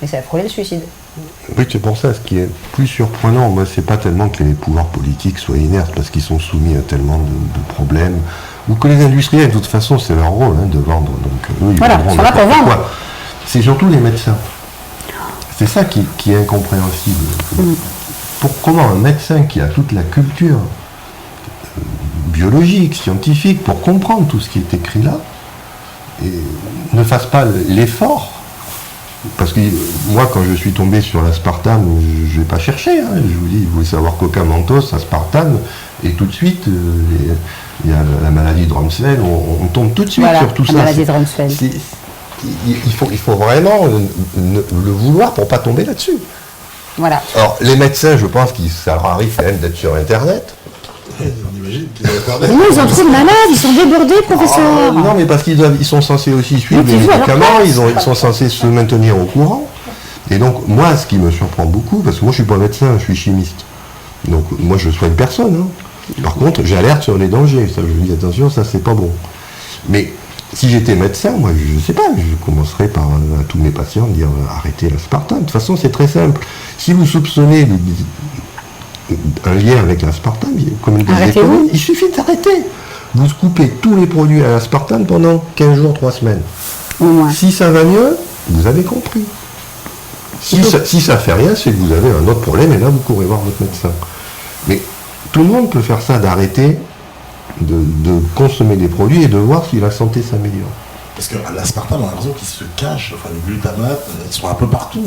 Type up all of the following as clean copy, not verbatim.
Et ça a frôlé le suicide. Oui, c'est pour ça, ce qui est plus surprenant, moi, c'est pas tellement que les pouvoirs politiques soient inertes, parce qu'ils sont soumis à tellement de problèmes, ou que les industriels, de toute façon, c'est leur rôle de vendre, donc eux, ils Voilà, vendront ils sont là pour n'importe vendre. quoi. C'est surtout les médecins. C'est ça qui est incompréhensible. Comment un médecin qui a toute la culture biologique, scientifique, pour comprendre tout ce qui est écrit là, et ne fasse pas l'effort. Parce que moi, quand je suis tombé sur l'aspartame, je n'ai pas cherché. Je vous dis, vous voulez savoir coca, mentos, aspartame, et tout de suite, il y a la maladie de Rumsfeld, on tombe tout de suite sur tout ça. La maladie de Rumsfeld. Il faut vraiment le vouloir pour ne pas tomber là-dessus. Voilà. Alors, les médecins, je pense que ça leur arrive quand même d'être sur Internet. On imagine qu'ils ont Internet. Mais ils ont trop de malades, ils sont débordés, professeur. Non, mais parce ils sont censés aussi suivre les médicaments, ils sont censés se maintenir au courant. Et donc, moi, ce qui me surprend beaucoup, parce que moi, je ne suis pas médecin, je suis chimiste. Donc, moi, je soigne personne. Par contre, j'alerte sur les dangers. Ça, je dis, attention, ça, c'est pas bon. Mais si j'étais médecin, moi, je ne sais pas, je commencerais par à tous mes patients dire arrêtez l'aspartame. De toute façon, c'est très simple. Si vous soupçonnez un lien avec l'aspartame, comme il disait, il suffit d'arrêter. Vous coupez tous les produits à l'aspartame pendant 15 jours, 3 semaines. Si ça va mieux, vous avez compris. Si ça fait rien, c'est que vous avez un autre problème et là vous courez voir votre médecin. Mais tout le monde peut faire ça, d'arrêter de consommer des produits et de voir si la santé s'améliore. Parce que l'aspartame, on a l'impression qu'ils se cachent, enfin le glutamate, ils sont un peu partout.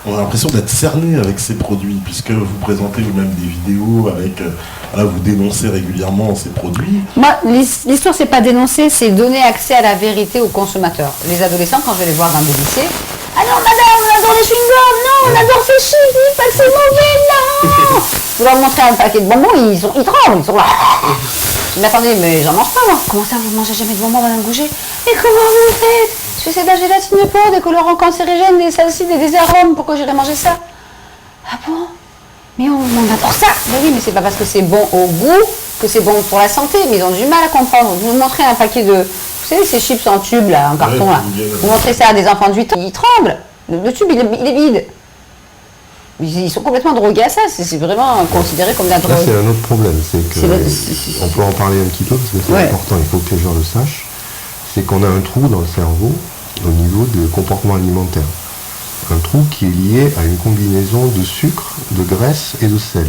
On a l'impression d'être cerné avec ces produits, puisque vous présentez vous-même des vidéos avec, vous dénoncez régulièrement ces produits. Moi, l'histoire, c'est pas dénoncer, c'est donner accès à la vérité aux consommateurs. Les adolescents, quand je vais les voir dans des lycées, ah non, madame, on adore les chewing-gums, non, on adore ces chips, dites pas que c'est mauvais, non. Vous leur montrez un paquet de bonbons, ils tremblent, ils sont là. Mais attendez, mais j'en mange pas, moi. Comment ça, vous mangez jamais de bonbons, madame Gouget? Mais comment vous faites? Je fais c'est de la gélatine pure, des colorants cancérigènes, des salsides et des arômes. Pourquoi j'irais manger ça? Ah bon? Mais on adore ça. Ben oui, mais c'est pas parce que c'est bon au goût que c'est bon pour la santé. Mais ils ont du mal à comprendre. Vous montrez un paquet de... Vous savez, ces chips en tube, là, en carton, là. Vous montrez ça à des enfants de 8 ans, ils tremblent. Le tube, il est vide. Ils sont complètement drogués à ça. C'est vraiment considéré comme de la drogue. Là, c'est un autre problème. C'est que... On peut en parler un petit peu, parce que c'est important, il faut que les gens le sachent. C'est qu'on a un trou dans le cerveau au niveau du comportement alimentaire. Un trou qui est lié à une combinaison de sucre, de graisse et de sel.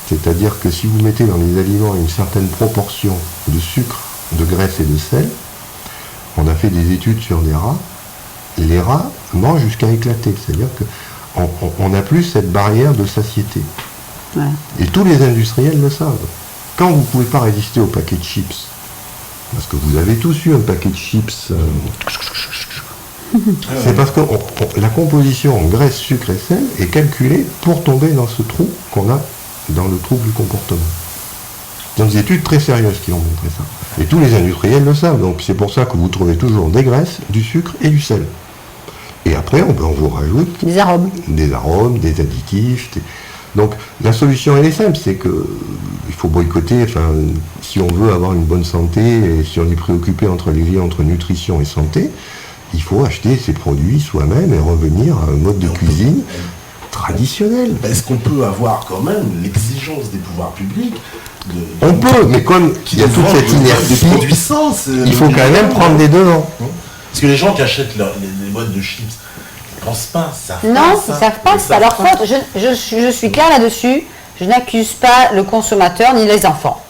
C'est-à-dire que si vous mettez dans les aliments une certaine proportion de sucre, de graisse et de sel, on a fait des études sur des rats, et les rats mangent jusqu'à éclater. C'est-à-dire qu'on n'a plus cette barrière de satiété. Ouais. Et tous les industriels le savent. Quand vous ne pouvez pas résister au paquet de chips, parce que vous avez tous eu un paquet de chips, c'est parce que la composition en graisse, sucre et sel est calculée pour tomber dans ce trou qu'on a dans le trouble du comportement. Dans des études très sérieuses qui ont montré ça. Et tous les industriels le savent, donc c'est pour ça que vous trouvez toujours des graisses, du sucre et du sel. Et après, on vous rajoute des arômes, des additifs. Donc la solution elle est simple, c'est que il faut boycotter, si on veut avoir une bonne santé, et si on est préoccupé entre les liens entre nutrition et santé, il faut acheter ces produits soi-même et revenir à un mode de cuisine traditionnel. Est-ce qu'on peut avoir quand même l'exigence des pouvoirs publics On peut, mais comme il y a toute cette inertie, il faut quand même prendre les devants. Parce que les gens qui achètent les boîtes de chips, ils ne pensent pas, savent pas. Non, ils ne savent pas, c'est pas leur faute. Je suis claire là-dessus. Je n'accuse pas le consommateur ni les enfants.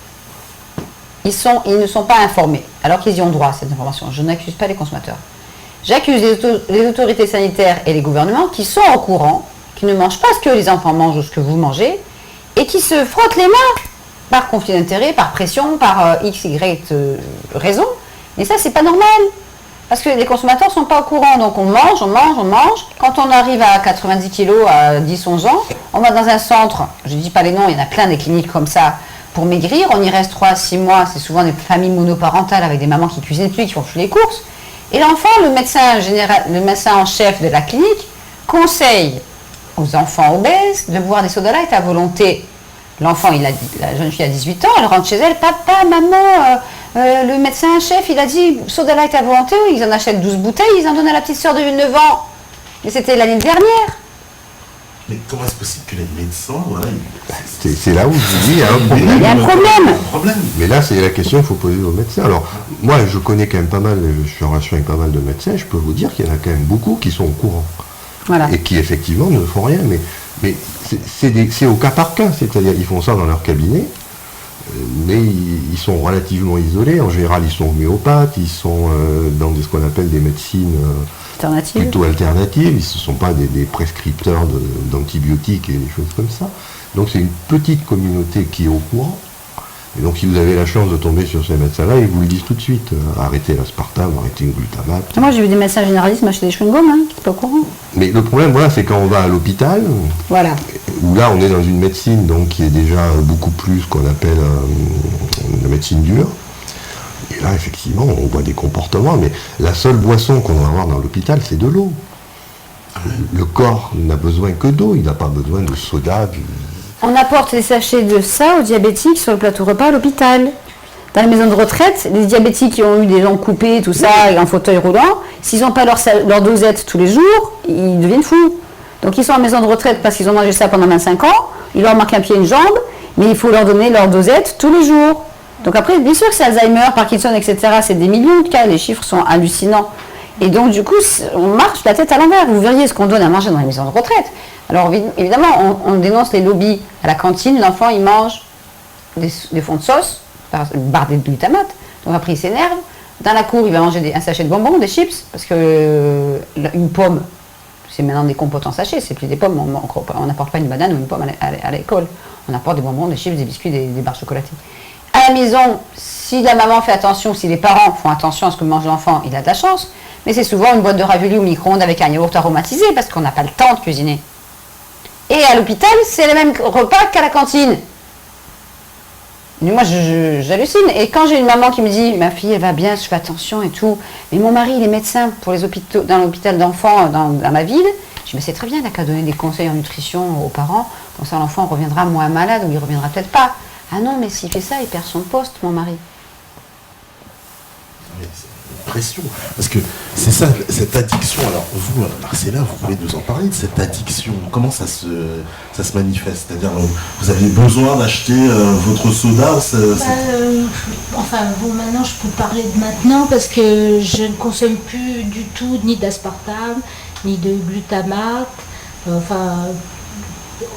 Ils ne sont pas informés, alors qu'ils y ont droit à cette information. Je n'accuse pas les consommateurs. J'accuse les autorités sanitaires et les gouvernements qui sont au courant, qui ne mangent pas ce que les enfants mangent ou ce que vous mangez, et qui se frottent les mains par conflit d'intérêt, par pression, par x, y raison. Et ça, c'est pas normal. Parce que les consommateurs ne sont pas au courant, donc on mange. Quand on arrive à 90 kilos à 10-11 ans, on va dans un centre, je ne dis pas les noms, il y en a plein des cliniques comme ça, pour maigrir. On y reste 3-6 mois, c'est souvent des familles monoparentales avec des mamans qui cuisinent plus, qui font tous les courses. Et l'enfant, le médecin en chef de la clinique, conseille aux enfants obèses de boire des soda light à volonté. L'enfant, la jeune fille a 18 ans, elle rentre chez elle, papa, maman, le médecin chef, il a dit soda light à volonté, ils en achètent 12 bouteilles, ils en donnent à la petite sœur de 9 ans. Mais c'était l'année dernière. Mais comment est-ce possible que les médecins, voilà, c'est là où je vous dis, il y a un problème. Il y a un problème. Mais là, c'est la question qu'il faut poser aux médecins. Alors, moi, je connais quand même pas mal, je suis en relation avec pas mal de médecins, je peux vous dire qu'il y en a quand même beaucoup qui sont au courant. Voilà. Et qui, effectivement, ne font rien. Mais c'est au cas par cas, c'est-à-dire qu'ils font ça dans leur cabinet, mais ils sont relativement isolés. En général, ils sont homéopathes, ils sont dans ce qu'on appelle des médecines plutôt alternatives. Ils ne sont pas des prescripteurs d'antibiotiques et des choses comme ça. Donc c'est une petite communauté qui est au courant. Et donc si vous avez la chance de tomber sur ces médecins-là, ils vous le disent tout de suite. Arrêtez l'aspartame, arrêtez le glutamate. Moi j'ai vu des médecins généralistes m'acheter des chewing-gums, qui n'étaient pas au courant. Mais le problème, voilà, c'est quand on va à l'hôpital, voilà, où là on est dans une médecine donc, qui est déjà beaucoup plus ce qu'on appelle la médecine dure. Et là effectivement on voit des comportements, mais la seule boisson qu'on va avoir dans l'hôpital, c'est de l'eau. Le corps n'a besoin que d'eau, il n'a pas besoin de soda. On apporte des sachets de ça aux diabétiques sur le plateau repas à l'hôpital. Dans les maisons de retraite, les diabétiques qui ont eu des jambes coupées, tout ça, et un fauteuil roulant, s'ils n'ont pas leur dosette tous les jours, ils deviennent fous. Donc ils sont en maison de retraite parce qu'ils ont mangé ça pendant 25 ans, il leur manque un pied et une jambe, mais il faut leur donner leur dosette tous les jours. Donc après, bien sûr que c'est Alzheimer, Parkinson, etc., c'est des millions de cas, les chiffres sont hallucinants. Et donc du coup, on marche la tête à l'envers. Vous verriez ce qu'on donne à manger dans les maisons de retraite. Alors évidemment, on dénonce les lobbies. À la cantine, l'enfant, il mange des fonds de sauce, bardés de glutamate. Donc après, il s'énerve. Dans la cour, il va manger un sachet de bonbons, des chips, parce que une pomme, c'est maintenant des compotes en sachet, c'est plus des pommes. On n'apporte pas une banane ou une pomme à l'école. On apporte des bonbons, des chips, des biscuits, des barres chocolatées. À la maison, si la maman fait attention, si les parents font attention à ce que mange l'enfant, il a de la chance. Mais c'est souvent une boîte de raviolis au micro-ondes avec un yaourt aromatisé, parce qu'on n'a pas le temps de cuisiner. Et à l'hôpital, c'est le même repas qu'à la cantine. Mais moi, j'hallucine. Et quand j'ai une maman qui me dit, ma fille, elle va bien, je fais attention et tout, mais mon mari, il est médecin pour les hôpitaux, dans l'hôpital d'enfants dans ma ville, je dis, mais c'est très bien, il n'a qu'à donner des conseils en nutrition aux parents, comme ça l'enfant reviendra moins malade ou il reviendra peut-être pas. Ah non, mais s'il fait ça, il perd son poste, mon mari. Mais c'est une pression. Parce que c'est ça, cette addiction. Alors vous, Marcella, vous pouvez nous en parler de cette addiction. Comment ça se manifeste? C'est-à-dire, vous avez besoin d'acheter votre soda Enfin, bon, maintenant, je peux parler de maintenant parce que je ne consomme plus du tout ni d'aspartame, ni de glutamate. Enfin,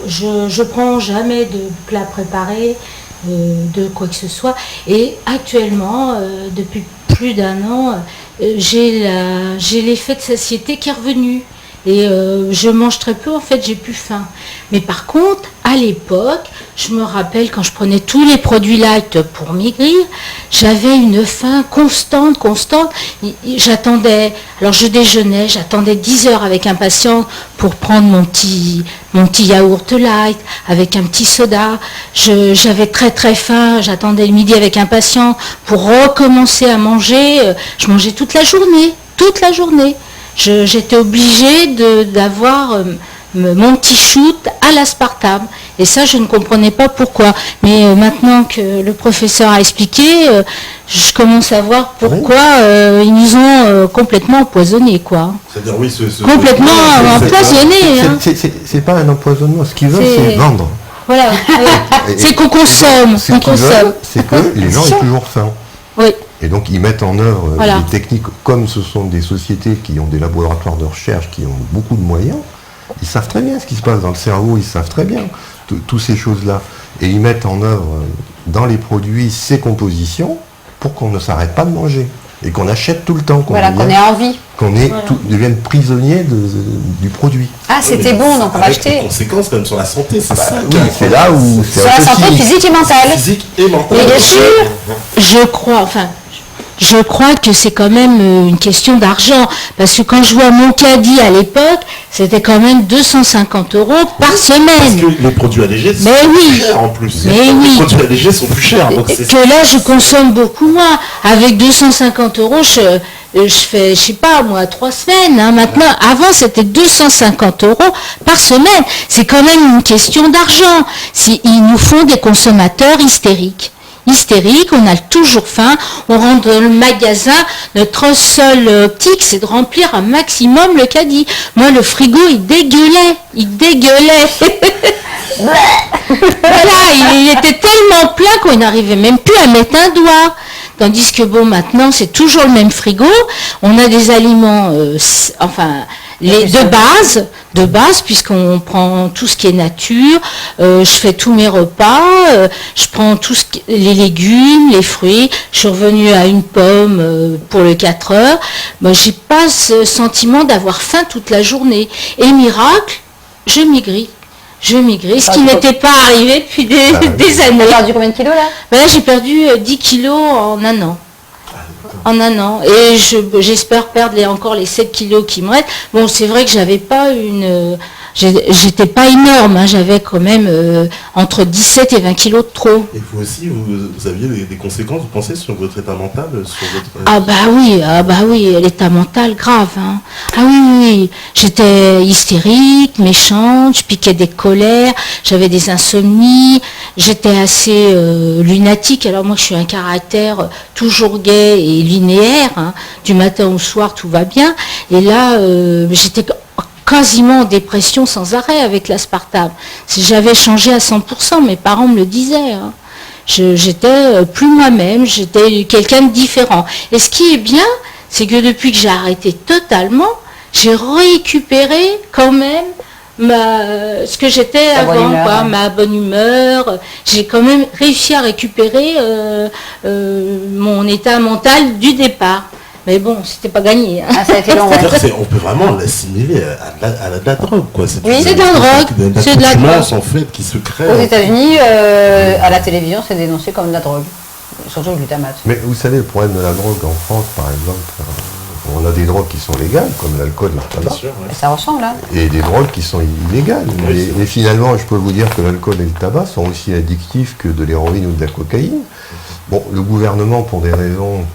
je prends jamais de plat préparé, de quoi que ce soit. Et actuellement, depuis plus d'un an, j'ai l'effet de satiété qui est revenu. Et je mange très peu, en fait, j'ai plus faim. Mais par contre, à l'époque, je me rappelle quand je prenais tous les produits light pour maigrir, j'avais une faim constante. J'attendais, alors je déjeunais, j'attendais 10 heures avec impatience pour prendre mon petit yaourt light avec un petit soda. J'avais très faim, j'attendais le midi avec impatience pour recommencer à manger. Je mangeais toute la journée. J'étais obligée d'avoir mon petit shoot à l'aspartame. Et ça, je ne comprenais pas pourquoi. Mais maintenant que le professeur a expliqué, je commence à voir pourquoi ils nous ont complètement empoisonnés, quoi. C'est-à-dire, oui, complètement empoisonnés. C'est pas un empoisonnement. Ce qu'ils veulent, c'est vendre. Voilà. C'est qu'on consomme. C'est que les gens aient toujours faim. Oui. Et donc ils mettent en œuvre des techniques, comme ce sont des sociétés qui ont des laboratoires de recherche, qui ont beaucoup de moyens, ils savent très bien ce qui se passe dans le cerveau, ils savent très bien toutes ces choses-là. Et ils mettent en œuvre dans les produits ces compositions pour qu'on ne s'arrête pas de manger. Et qu'on achète tout le temps. Qu'on ait envie. Qu'on devienne prisonnier du produit. Ah, c'était bon, donc on va acheter. Des conséquences même sur la santé, c'est ça. Oui, c'est là où... Sur la santé physique et mentale. Physique et mentale. Et bien sûr, je crois que c'est quand même une question d'argent, parce que quand je vois mon caddie à l'époque, c'était quand même 250 € par semaine. Parce que les produits allégés sont plus chers en plus. Les produits allégés sont plus chers. Donc que là, je consomme beaucoup moins. Avec 250 €, je fais, je sais pas, moi, 3 semaines. Maintenant, avant, c'était 250 € par semaine. C'est quand même une question d'argent. Ils nous font des consommateurs hystériques. hystérique, on a toujours faim, on rentre dans le magasin, notre seule optique, c'est de remplir un maximum le caddie. Moi, le frigo, il dégueulait. Voilà, il était tellement plein qu'on n'arrivait même plus à mettre un doigt. Tandis que bon, maintenant, c'est toujours le même frigo. On a des aliments, de base, puisqu'on prend tout ce qui est nature. Je fais tous mes repas. Je prends les légumes, les fruits. Je suis revenue à une pomme pour le 4 heures. Moi, j'ai pas ce sentiment d'avoir faim toute la journée. Et miracle, je maigris. Ce qui n'était pas arrivé depuis des années. Tu as perdu combien de kilos là? Là, j'ai perdu 10 kilos en un an. Et j'espère perdre encore les 7 kilos qui me restent. Bon, c'est vrai que j'avais pas j'étais pas énorme, hein, j'avais quand même entre 17 et 20 kilos de trop. Et vous aussi, vous aviez des conséquences, vous pensez, sur votre état mental Ah bah oui, l'état mental grave. Hein. Ah oui, j'étais hystérique, méchante, je piquais des colères, j'avais des insomnies, j'étais assez lunatique. Alors moi, je suis un caractère toujours gai et linéaire, hein. Du matin au soir, tout va bien. Et là, j'étais quasiment en dépression sans arrêt avec l'aspartame. Si j'avais changé à 100%, mes parents me le disaient. Hein. J'étais plus moi-même, j'étais quelqu'un de différent. Et ce qui est bien, c'est que depuis que j'ai arrêté totalement, j'ai récupéré quand même ce que j'étais avant, ma bonne humeur. J'ai quand même réussi à récupérer mon état mental du départ. Mais bon, c'était pas gagné. Hein. Ça a été long. On peut vraiment l'assimiler à la drogue, quoi. C'est de la drogue. C'est de la drogue en fait qui se crée. Aux États-Unis, à la télévision, c'est dénoncé comme de la drogue, surtout le glutamate. Mais vous savez, le problème de la drogue en France, par exemple, on a des drogues qui sont légales, comme l'alcool et le tabac. Sûr, ouais. Ça ressemble, hein. Et des drogues qui sont illégales. Mais finalement, je peux vous dire que l'alcool et le tabac sont aussi addictifs que de l'héroïne ou de la cocaïne. Bon, le gouvernement, pour des raisons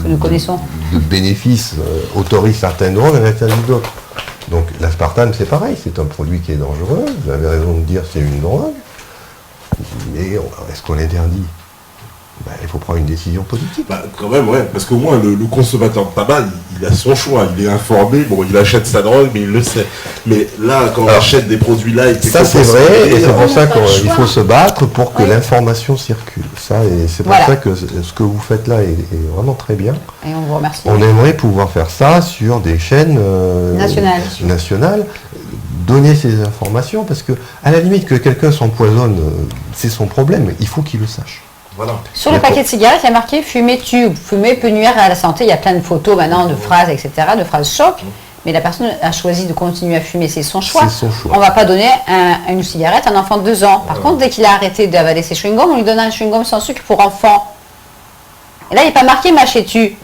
que nous connaissons de bénéfices, autorise certaines drogues et interdit d'autres. Donc l'aspartame, c'est pareil, c'est un produit qui est dangereux. Vous avez raison de dire c'est une drogue. Mais est-ce qu'on l'interdit? Il faut prendre une décision politique. Quand même, ouais, parce qu'au moins le consommateur de tabac, il a son choix, il est informé, bon, il achète sa drogue, mais il le sait. Mais là, quand on achète des produits light, ça c'est vrai, et c'est pour ça qu'il faut se battre pour que l'information circule. Ça, et c'est pour ça que ce que vous faites là est vraiment très bien. Et on vous remercie. On aimerait pouvoir faire ça sur des chaînes nationales. Donner ces informations, parce que à la limite que quelqu'un s'empoisonne, c'est son problème, il faut qu'il le sache. Voilà. Sur le paquet de cigarettes, il y a marqué « Fumer tue ». Fumer peut nuire à la santé. Il y a plein de photos maintenant, de phrases, etc., de phrases choc. Mais la personne a choisi de continuer à fumer, c'est son choix. On ne va pas donner une cigarette à un enfant de 2 ans. Par contre, dès qu'il a arrêté d'avaler ses chewing-gums, on lui donne un chewing-gum sans sucre pour enfants. Et là, il n'est pas marqué « Mâcher tue ».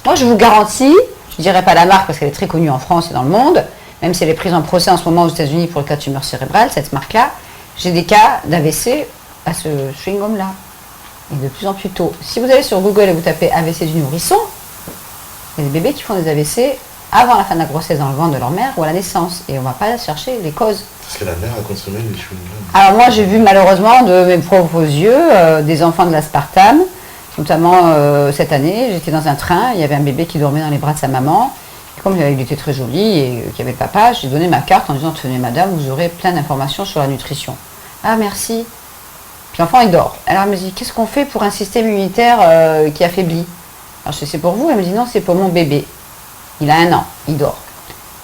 Moi, je vous garantis, je ne dirais pas la marque parce qu'elle est très connue en France et dans le monde, même si elle est prise en procès en ce moment aux États-Unis pour le cas de tumeur cérébrale, cette marque-là, j'ai des cas d'AVC à ce chewing-gum-là. Et de plus en plus tôt. Si vous allez sur Google et vous tapez AVC du nourrisson, il y a des bébés qui font des AVC avant la fin de la grossesse dans le ventre de leur mère ou à la naissance. Et on ne va pas chercher les causes. Parce que la mère a consommé les chewing-gums. Alors moi j'ai vu malheureusement de mes propres yeux des enfants de l'aspartame, notamment cette année, j'étais dans un train, il y avait un bébé qui dormait dans les bras de sa maman. Et comme il était très joli et qu'il y avait le papa, j'ai donné ma carte en disant « Tenez madame, vous aurez plein d'informations sur la nutrition. » Ah merci. Puis l'enfant il dort. Alors elle me dit qu'est-ce qu'on fait pour un système immunitaire qui affaiblit? Alors je dis c'est pour vous. Elle me dit non, c'est pour mon bébé. Il a 1 an, il dort.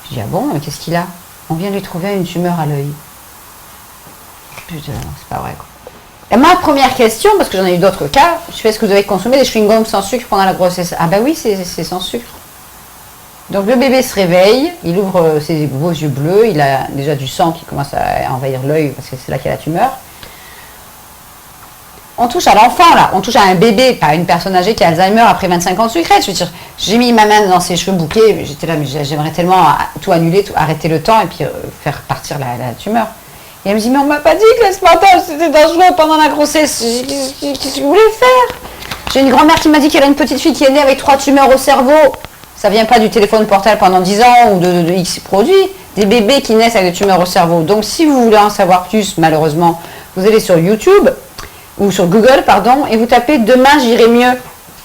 Je dis ah bon, mais qu'est-ce qu'il a? On vient de lui trouver une tumeur à l'œil. Putain, c'est pas vrai quoi. Et ma première question, parce que j'en ai eu d'autres cas, je fais est-ce que vous avez consommé des chewing-gums sans sucre pendant la grossesse? Ah bah oui, c'est sans sucre. Donc le bébé se réveille, il ouvre ses beaux yeux bleus, il a déjà du sang qui commence à envahir l'œil parce que c'est là qu'il y a la tumeur. On touche à l'enfant là, on touche à un bébé, pas à une personne âgée qui a Alzheimer après 25 ans de sucrète. Je veux dire, j'ai mis ma main dans ses cheveux bouclés, j'étais là, mais j'aimerais tellement tout annuler, arrêter le temps et puis faire partir la tumeur. Et elle me dit, mais on m'a pas dit que l'aspartame c'était dangereux pendant la grossesse. Qu'est-ce que vous voulez faire? J'ai une grand-mère qui m'a dit qu'elle a une petite fille qui est née avec 3 tumeurs au cerveau. Ça vient pas du téléphone portable pendant 10 ans ou de X produits. Des bébés qui naissent avec des tumeurs au cerveau. Donc si vous voulez en savoir plus, malheureusement, vous allez sur YouTube. ou sur Google, pardon, et vous tapez Demain j'irai mieux.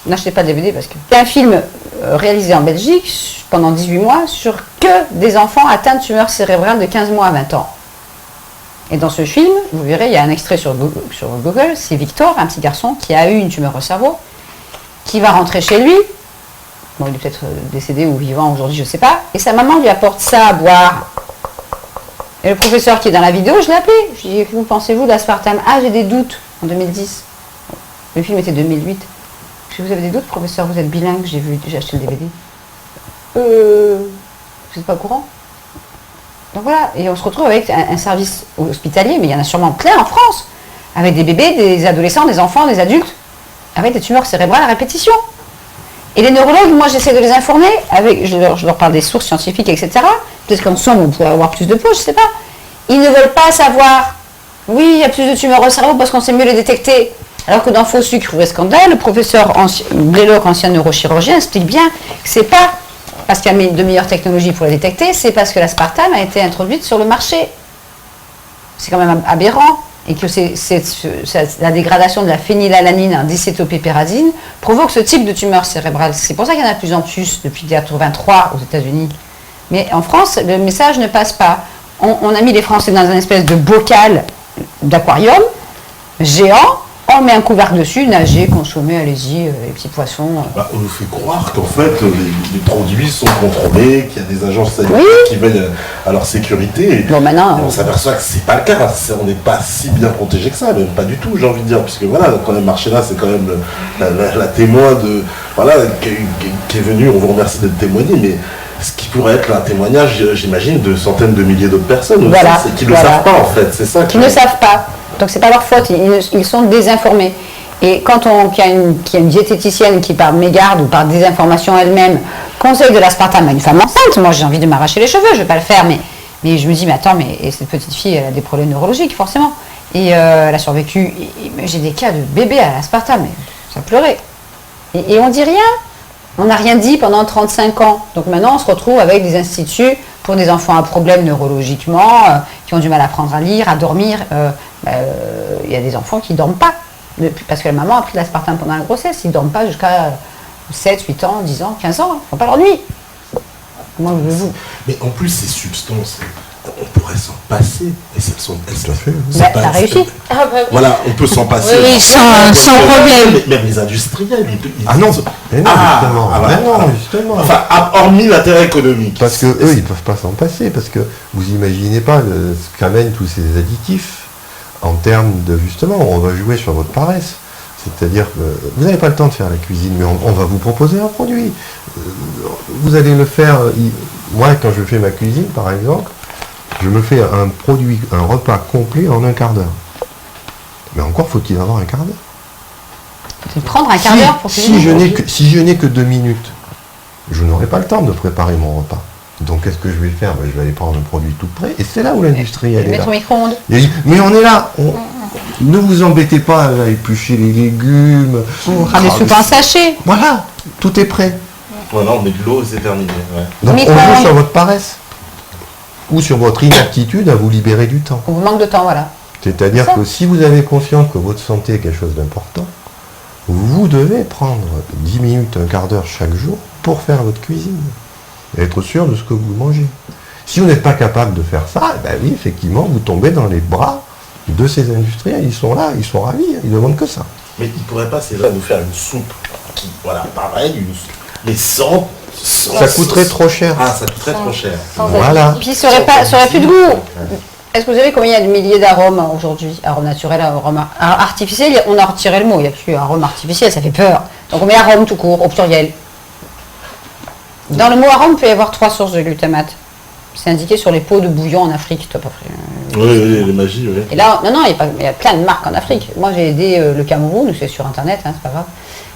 N'achetez pas de DVD parce que c'est un film réalisé en Belgique pendant 18 mois sur que des enfants atteints de tumeurs cérébrales de 15 mois à 20 ans. Et dans ce film, vous verrez, il y a un extrait sur Google, c'est Victor, un petit garçon qui a eu une tumeur au cerveau, qui va rentrer chez lui. Bon, il est peut-être décédé ou vivant aujourd'hui, je ne sais pas. Et sa maman lui apporte ça à boire. Et le professeur qui est dans la vidéo, je l'ai appelé. Je lui ai dit, que pensez-vous d'aspartame? Ah, j'ai des doutes, en 2010. Le film était 2008. Je dis, vous avez des doutes, professeur? Vous êtes bilingue, j'ai acheté le DVD. Vous n'êtes pas au courant? Donc voilà, et on se retrouve avec un service hospitalier, mais il y en a sûrement plein en France, avec des bébés, des adolescents, des enfants, des adultes, avec des tumeurs cérébrales à répétition. Et les neurologues, moi j'essaie de les informer, je leur parle des sources scientifiques, etc. Peut-être qu'ensemble on pourrait avoir plus de peau, je ne sais pas. Ils ne veulent pas savoir, oui, il y a plus de tumeurs au cerveau parce qu'on sait mieux les détecter. Alors que dans Faux sucre, vrai scandale, le professeur Bléloc, ancien neurochirurgien, explique bien que c'est pas parce qu'il y a de meilleures technologies pour les détecter, c'est parce que l'aspartame a été introduite sur le marché. C'est quand même aberrant. Et que la dégradation de la phénylalanine en dicétopéperazine provoque ce type de tumeur cérébrale. C'est pour ça qu'il y en a de plus en plus depuis 1983 aux États-Unis. Mais en France, le message ne passe pas. On a mis les Français dans un espèce de bocal d'aquarium géant. On met un couvercle dessus, nager, consommer, allez-y, les petits poissons. On nous fait croire qu'en fait, les produits sont contrôlés, qu'il y a des agences sanitaires qui veillent à leur sécurité. Bon, maintenant, on s'aperçoit que c'est pas le cas. On n'est pas si bien protégé que ça, même pas du tout, j'ai envie de dire. Puisque voilà, quand même, Marcella, c'est quand même la témoin de. Voilà, qui est venue, on vous remercie d'être témoigné, mais ce qui pourrait être un témoignage, j'imagine, de centaines de milliers d'autres personnes aussi, qui ne le savent pas en fait. C'est ça qui ne savent pas. Donc c'est pas leur faute, ils sont désinformés. Et quand qu'il y a une diététicienne qui par mégarde ou par désinformation elle-même conseille de l'aspartame à une femme enceinte, moi j'ai envie de m'arracher les cheveux, je vais pas le faire, mais je me dis, mais attends, et cette petite fille, elle a des problèmes neurologiques forcément. Et elle a survécu, j'ai des cas de bébés à l'aspartame, mais ça pleurait. Et on dit rien, on n'a rien dit pendant 35 ans. Donc maintenant on se retrouve avec des instituts pour des enfants à problème neurologiquement, qui ont du mal à apprendre à lire, à dormir. Il y a des enfants qui ne dorment pas, parce que la maman a pris l'aspartame pendant la grossesse, ils ne dorment pas jusqu'à 7, 8 ans, 10 ans, 15 ans, ils ne font pas leur nuit. Moi, je vous. Mais en plus, ces substances, on pourrait s'en passer. Et elles sont tout à fait. T'as réussi. Voilà, on peut s'en passer. Oui, sans problème. Même les industriels. Ah non, justement. Enfin, hormis l'intérêt économique. Parce qu'eux, ils ne peuvent pas s'en passer, parce que vous imaginez pas ce qu'amènent tous ces additifs en termes de, justement, on va jouer sur votre paresse. C'est-à-dire que vous n'avez pas le temps de faire la cuisine, mais on va vous proposer un produit. Vous allez le faire. Moi, quand je fais ma cuisine, par exemple, je me fais un repas complet en un quart d'heure. Mais encore faut-il avoir un quart d'heure. Faut-il prendre un quart d'heure pour cuisiner? Si je n'ai que 2 minutes, je n'aurai pas le temps de préparer mon repas. Donc qu'est-ce que je vais faire? Je vais aller prendre un produit tout prêt. Et c'est là où l'industrie elle est là. Mettre au micro-ondes. Mais on est là. Ne vous embêtez pas à éplucher les légumes. Ou ramener des soupes en sachet. Voilà, tout est prêt. Voilà, on met de l'eau et c'est terminé. Ouais. Donc on joue sur votre paresse. Ou sur votre inaptitude à vous libérer du temps. On vous manque de temps, voilà. C'est-à-dire que si vous avez conscience que votre santé est quelque chose d'important, vous devez prendre 10 minutes, un quart d'heure chaque jour pour faire votre cuisine. Et être sûr de ce que vous mangez. Si vous n'êtes pas capable de faire ça, ben oui, effectivement, vous tombez dans les bras de ces industriels. Ils sont là, ils sont ravis, ils ne demandent que ça. Mais ils ne pourraient pas, c'est vrai, nous faire une soupe qui, voilà, pareil, mais sans ça coûterait trop cher. Ah, ça coûterait trop cher. Voilà. Puis ça aurait plus de goût. Est-ce que vous savez combien il y a de milliers d'arômes aujourd'hui? Arômes naturels, arômes artificiels, on a retiré le mot, il n'y a plus arôme artificiel, ça fait peur. Donc on met arôme tout court, au pluriel. Dans le mot arôme, il peut y avoir 3 sources de glutamate. C'est indiqué sur les pots de bouillon en Afrique. Oui, les magies, oui. Et là, non, il y a plein de marques en Afrique. Moi, j'ai aidé le Cameroun, c'est sur Internet, c'est pas grave.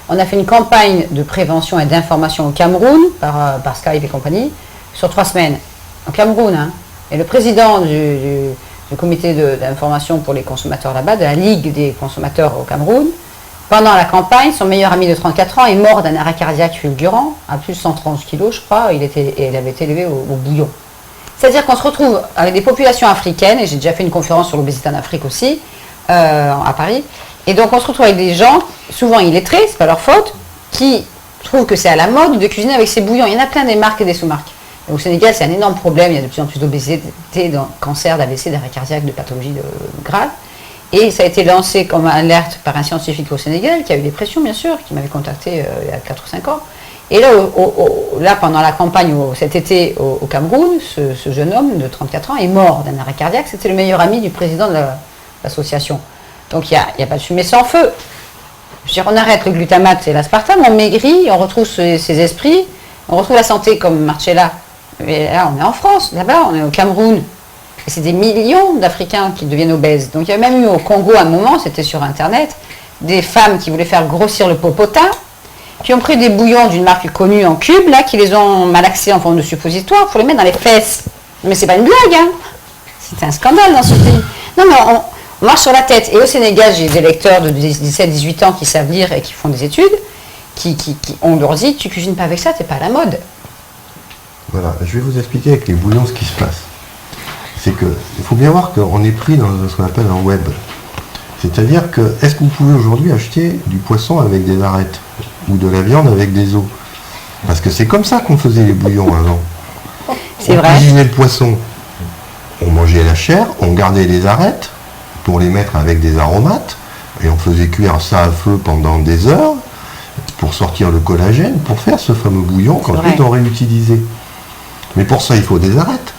On a fait une campagne de prévention et d'information au Cameroun, par Skype et compagnie, sur 3 semaines. Au Cameroun, hein. Et le président du comité d'information pour les consommateurs là-bas, de la Ligue des consommateurs au Cameroun, pendant la campagne, son meilleur ami de 34 ans est mort d'un arrêt cardiaque fulgurant, à plus de 130 kilos, je crois, il avait été élevé au bouillon. C'est-à-dire qu'on se retrouve avec des populations africaines, et j'ai déjà fait une conférence sur l'obésité en Afrique aussi, à Paris, Et donc on se retrouve avec des gens, souvent illettrés, c'est pas leur faute, qui trouvent que c'est à la mode de cuisiner avec ces bouillons. Il y en a plein des marques et des sous-marques. Et au Sénégal, c'est un énorme problème. Il y a de plus en plus d'obésité, de cancer, d'AVC, d'arrêt cardiaque, de pathologies graves. Et ça a été lancé comme alerte par un scientifique au Sénégal, qui a eu des pressions, bien sûr, qui m'avait contacté il y a 4 ou 5 ans. Et là, là pendant la campagne cet été au Cameroun, ce jeune homme de 34 ans est mort d'un arrêt cardiaque. C'était le meilleur ami du président de l'association. Donc il n'y a pas de fumée sans feu. Je veux dire, on arrête le glutamate et l'aspartame, on maigrit, on retrouve ses esprits, on retrouve la santé comme Marcella. Et là, on est en France, là-bas, on est au Cameroun. Et c'est des millions d'Africains qui deviennent obèses. Donc il y a même eu au Congo un moment, c'était sur Internet, des femmes qui voulaient faire grossir le popotin, qui ont pris des bouillons d'une marque connue en cube, là, qui les ont malaxés en forme de suppositoire pour les mettre dans les fesses. Mais c'est pas une blague, hein. C'est un scandale dans ce pays. Non, mais on marche sur la tête. Et au Sénégal, j'ai des lecteurs de 17-18 ans qui savent lire et qui font des études, on leur dit, tu cuisines pas avec ça, t'es pas à la mode. Voilà, je vais vous expliquer avec les bouillons ce qui se passe. C'est que, il faut bien voir qu'on est pris dans ce qu'on appelle un web. C'est-à-dire que, est-ce que vous pouvez aujourd'hui acheter du poisson avec des arêtes ou de la viande avec des os? Parce que c'est comme ça qu'on faisait les bouillons avant. C'est vrai. On cuisinait le poisson, on mangeait la chair, on gardait les arêtes pour les mettre avec des aromates, et on faisait cuire ça à feu pendant des heures pour sortir le collagène, pour faire ce fameux bouillon qu'ensuite on réutilisait. Mais pour ça, il faut des arêtes.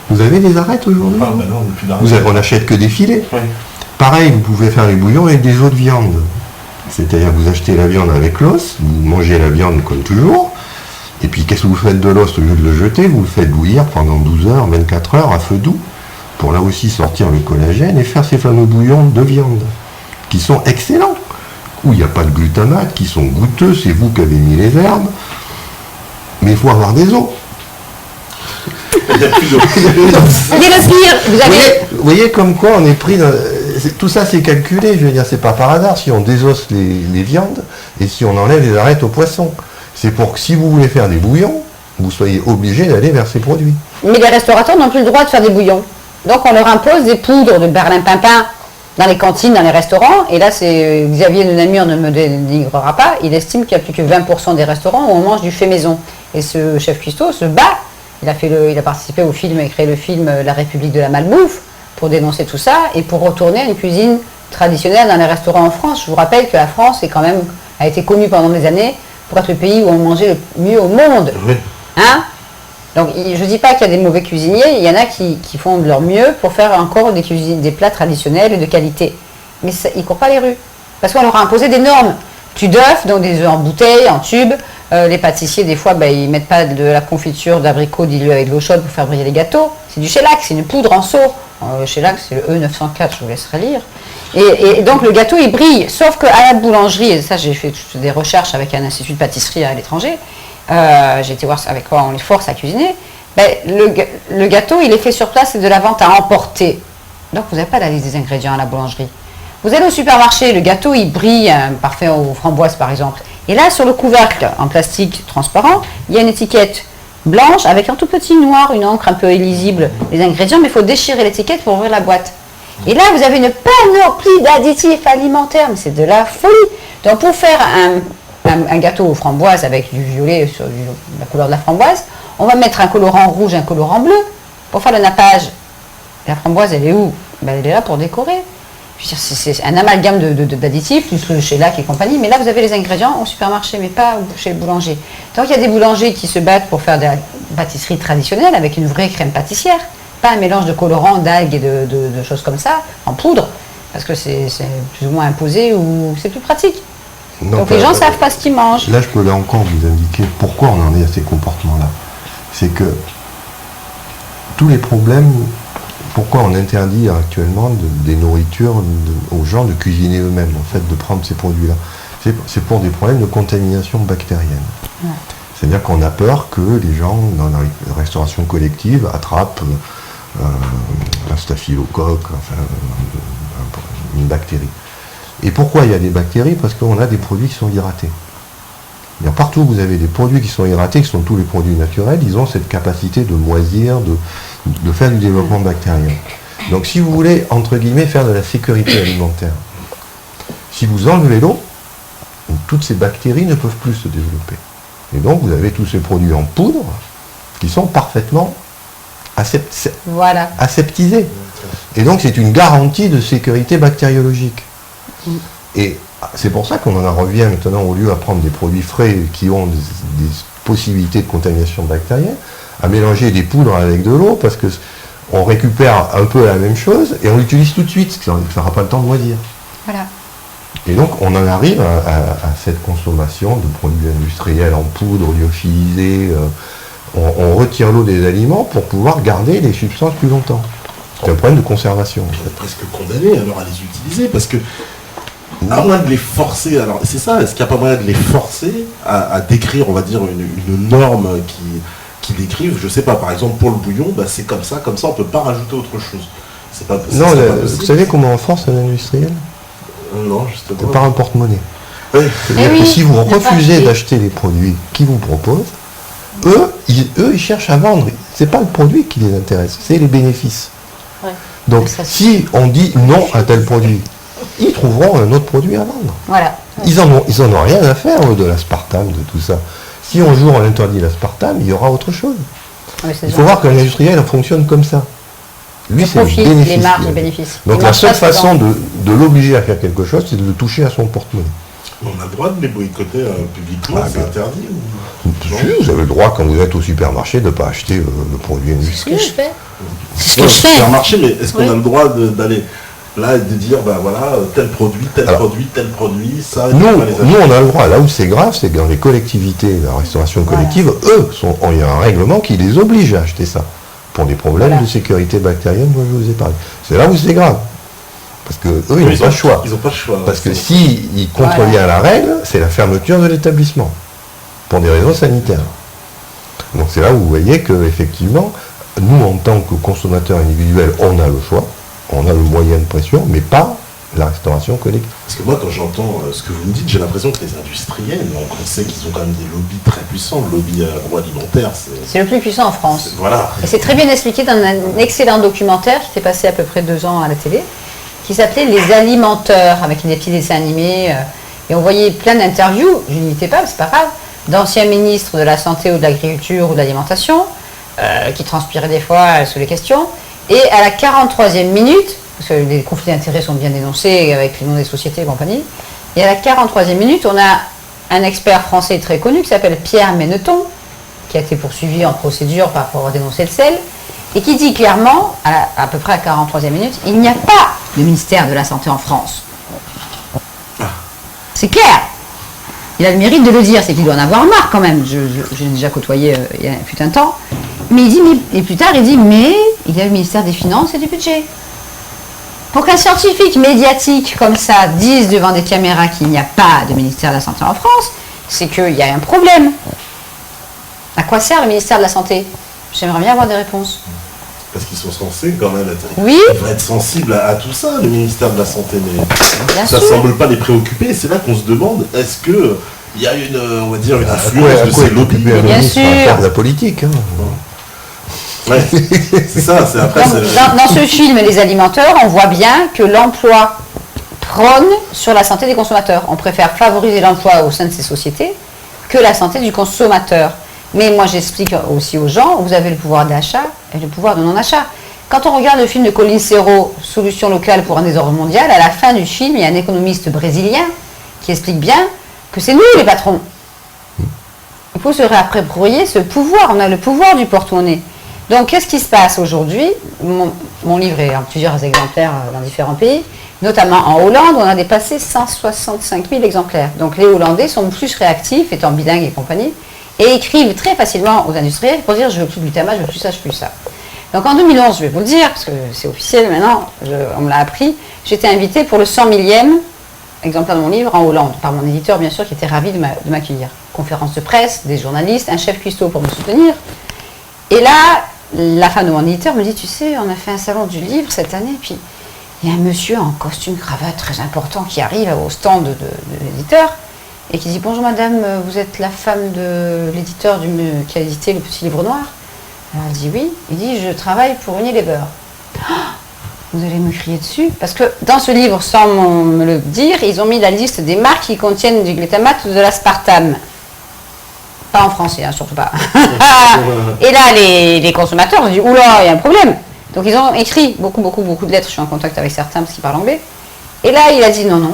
Vous avez des arêtes aujourd'hui? Ah, ben non, on n'achète que des filets. Oui. Pareil, vous pouvez faire les bouillons avec des os de viande. C'est-à-dire que vous achetez la viande avec l'os, vous mangez la viande comme toujours, et puis qu'est-ce que vous faites de l'os? Au lieu de le jeter, vous le faites bouillir pendant 12 heures, 24 heures à feu doux, pour là aussi sortir le collagène et faire ces fameux bouillons de viande, qui sont excellents, où il n'y a pas de glutamate, qui sont goûteux, c'est vous qui avez mis les herbes, mais il faut avoir des os. Il n'y a plus de... Vous voyez comme quoi on est pris dans... Tout ça c'est calculé, je veux dire, c'est pas par hasard si on désosse les viandes et si on enlève les arêtes aux poissons. C'est pour que si vous voulez faire des bouillons, vous soyez obligé d'aller vers ces produits. Mais les restaurateurs n'ont plus le droit de faire des bouillons. Donc on leur impose des poudres de berlin-pimpin dans les cantines, dans les restaurants. Et là, c'est Xavier de Namur ne me dénigrera pas. Il estime qu'il n'y a plus que 20% des restaurants où on mange du fait maison. Et ce chef cuistot se bat. Il a participé au film et créé le film La République de la malbouffe pour dénoncer tout ça et pour retourner à une cuisine traditionnelle dans les restaurants en France. Je vous rappelle que la France a été connue pendant des années pour être le pays où on mangeait le mieux au monde. Oui. Hein? Donc je ne dis pas qu'il y a des mauvais cuisiniers, il y en a qui font de leur mieux pour faire encore des plats traditionnels et de qualité. Mais ça, ils ne courent pas les rues. Parce qu'on leur a imposé des normes. Plus d'œufs, donc des œufs en bouteille, en tube. Les pâtissiers, des fois, ils ne mettent pas de la confiture d'abricot diluée avec de l'eau chaude pour faire briller les gâteaux. C'est du shellac, c'est une poudre en seau. Le shellac, c'est le E904, je vous laisserai lire. Et donc le gâteau, il brille. Sauf qu'à la boulangerie, et ça j'ai fait des recherches avec un institut de pâtisserie à l'étranger, j'ai été voir avec quoi on les force à cuisiner. Le gâteau, il est fait sur place, c'est de la vente à emporter. Donc vous n'avez pas la liste des ingrédients à la boulangerie. Vous allez au supermarché, le gâteau, il brille, parfait aux framboises par exemple. Et là, sur le couvercle en plastique transparent, il y a une étiquette blanche avec un tout petit noir, une encre un peu illisible, les ingrédients, mais il faut déchirer l'étiquette pour ouvrir la boîte. Et là, vous avez une panoplie d'additifs alimentaires, mais c'est de la folie. Donc pour faire un gâteau aux framboises avec du violet sur la couleur de la framboise, on va mettre un colorant rouge, un colorant bleu pour faire le nappage. La framboise, elle est où? Elle est là pour décorer. C'est un amalgame d'additifs, plus le shellac et compagnie, mais là vous avez les ingrédients au supermarché, mais pas chez le boulanger. Donc il y a des boulangers qui se battent pour faire de la pâtisserie traditionnelle avec une vraie crème pâtissière, pas un mélange de colorants, d'algues et de choses comme ça, en poudre, parce que c'est plus ou moins imposé ou c'est plus pratique. Non, donc les gens ne savent pas ce qu'ils mangent. Là je peux là encore vous indiquer pourquoi on en est à ces comportements-là. C'est que tous les problèmes... Pourquoi on interdit actuellement des nourritures aux gens de cuisiner eux-mêmes, en fait, de prendre ces produits-là? C'est pour des problèmes de contamination bactérienne. Ouais. C'est-à-dire qu'on a peur que les gens, dans la restauration collective, attrapent un staphylocoque, enfin, une bactérie. Et pourquoi il y a des bactéries? Parce qu'on a des produits qui sont hydratés. Partout où vous avez des produits qui sont hydratés, qui sont tous les produits naturels, ils ont cette capacité de moisir, de faire du développement bactérien. Donc si vous voulez, entre guillemets, faire de la sécurité alimentaire, Si vous enlevez l'eau, toutes ces bactéries ne peuvent plus se développer. Et donc vous avez tous ces produits en poudre qui sont parfaitement aseptisés. Et donc c'est une garantie de sécurité bactériologique. Et c'est pour ça qu'on en revient maintenant, au lieu à prendre des produits frais qui ont des possibilités de contamination bactérienne, à mélanger des poudres avec de l'eau, parce que on récupère un peu la même chose et on l'utilise tout de suite, parce que ça n'aura pas le temps de moisir. Voilà. Et donc on en arrive à cette consommation de produits industriels en poudre, lyophilisés. On retire l'eau des aliments pour pouvoir garder les substances plus longtemps. C'est un problème de conservation. On est presque condamné alors à les utiliser, parce que à moins de les forcer, alors c'est ça, est-ce qu'il n'y a pas moyen de les forcer à décrire, on va dire, une norme qui décrive, je sais pas, par exemple pour le bouillon, c'est comme ça, on ne peut pas rajouter autre chose. C'est pas possible. Non, vous savez comment on force un industriel? Non, justement. Par un porte-monnaie. Oui. C'est-à-dire que si vous refusez d'acheter les produits qu'ils vous proposent, eux, ils cherchent à vendre. C'est pas le produit qui les intéresse, c'est les bénéfices. Ouais. Donc si on dit non à tel produit, ils trouveront un autre produit à vendre. Voilà. Ils en ont rien à faire, eux, de l'aspartame, de tout ça. Si un jour on interdit l'aspartame, il y aura autre chose. Ouais, Il faut voir que l'industriel fonctionne comme ça. Lui, c'est le bénéfice. Les marges, les bénéfices. Donc la seule façon de l'obliger à faire quelque chose, c'est de le toucher à son porte-monnaie. On a le droit de les boycotter publiquement, c'est interdit Si, vous avez le droit, quand vous êtes au supermarché, de ne pas acheter le produit industriel. C'est ce que je fais. C'est ce que je fais. Supermarché, mais est-ce qu'on a le droit d'aller là et de dire, voilà, tel produit, ça... Nous, on a le droit. Là où c'est grave, c'est que dans les collectivités, la restauration collective, il y a un règlement qui les oblige à acheter ça, pour des problèmes de sécurité bactérienne dont je vous ai parlé. C'est là où c'est grave. Parce que eux, ils n'ont pas le choix. Ils n'ont pas le choix. Parce que s'ils contreviennent à la règle, c'est la fermeture de l'établissement, pour des raisons sanitaires. Donc c'est là où vous voyez qu'effectivement, nous, en tant que consommateurs individuels, on a le choix, on a le moyen de pression, mais pas la restauration collective. Parce que moi, quand j'entends ce que vous me dites, j'ai l'impression que les industriels, on sait qu'ils ont quand même des lobbies très puissants. Le lobby agroalimentaire, c'est le plus puissant en France. Voilà. Et c'est très bien expliqué dans un excellent documentaire qui était passé à peu près 2 ans à la télé, qui s'appelait Les Alimenteurs, avec des petits dessins animés. Et on voyait plein d'interviews, je n'imitais pas, mais c'est pas grave, d'anciens ministres de la Santé ou de l'Agriculture ou de l'Alimentation, qui transpiraient des fois sous les questions. Et à la 43e minute, parce que les conflits d'intérêts sont bien dénoncés avec les noms des sociétés et compagnie, et à la 43e minute, on a un expert français très connu qui s'appelle Pierre Menneton, qui a été poursuivi en procédure par avoir dénoncé le sel, et qui dit clairement, à peu près à la 43e minute, il n'y a pas de ministère de la Santé en France. C'est clair. Il a le mérite de le dire, c'est qu'il doit en avoir marre quand même. J'ai déjà côtoyé il y a un putain de temps. Mais il dit, et plus tard, il dit, mais il y a le ministère des Finances et du Budget. Pour qu'un scientifique médiatique comme ça dise devant des caméras qu'il n'y a pas de ministère de la Santé en France, c'est qu'il y a un problème. À quoi sert le ministère de la Santé? J'aimerais bien avoir des réponses. Parce qu'ils sont censés quand même être, oui. Ils devraient être sensibles à tout ça, le ministère de la Santé, mais bien ça ne sûr. semble pas les préoccuper. C'est là qu'on se demande, est-ce que il y a on va dire, une influence de ces lobbies? Bien sûr. Faire de la politique. Hein. Ouais, c'est ça, c'est après. Dans ce film, Les Alimenteurs, on voit bien que l'emploi prône sur la santé des consommateurs. On préfère favoriser l'emploi au sein de ces sociétés que la santé du consommateur. Mais moi, j'explique aussi aux gens, vous avez le pouvoir d'achat et le pouvoir de non-achat. Quand on regarde le film de Colin Serrault, Solution locale pour un désordre mondial, à la fin du film, il y a un économiste brésilien qui explique bien que c'est nous les patrons. Il faut se réapproprier ce pouvoir. On a le pouvoir du porte-monnaie. Donc, qu'est-ce qui se passe aujourd'hui? Mon livre est en plusieurs exemplaires dans différents pays, notamment en Hollande, où on a dépassé 165 000 exemplaires. Donc, les Hollandais sont plus réactifs, étant bilingues et compagnie, et écrivent très facilement aux industriels pour dire « je veux plus de glutamate, je veux plus ça, je veux plus ça ». Donc, en 2011, je vais vous le dire, parce que c'est officiel maintenant, on me l'a appris, j'étais invitée pour le 100 000e exemplaire de mon livre en Hollande, par mon éditeur, bien sûr, qui était ravi de m'accueillir. Conférence de presse, des journalistes, un chef cuistot pour me soutenir. Et là, la femme de mon éditeur me dit, tu sais, on a fait un salon du livre cette année, puis il y a un monsieur en costume cravate très important qui arrive au stand de l'éditeur et qui dit, bonjour madame, vous êtes la femme de l'éditeur qui a édité Le Petit Livre Noir? Alors elle dit oui. Il dit, je travaille pour Unilever. Oh, Vous allez me crier dessus. Parce que dans ce livre, sans me le dire, ils ont mis la liste des marques qui contiennent du glutamate ou de l'aspartame. Pas en français, hein, surtout pas. Et là, les consommateurs ont dit, oula, il y a un problème. Donc ils ont écrit beaucoup de lettres. Je suis en contact avec certains parce qu'ils parlent anglais. Et là, il a dit, non,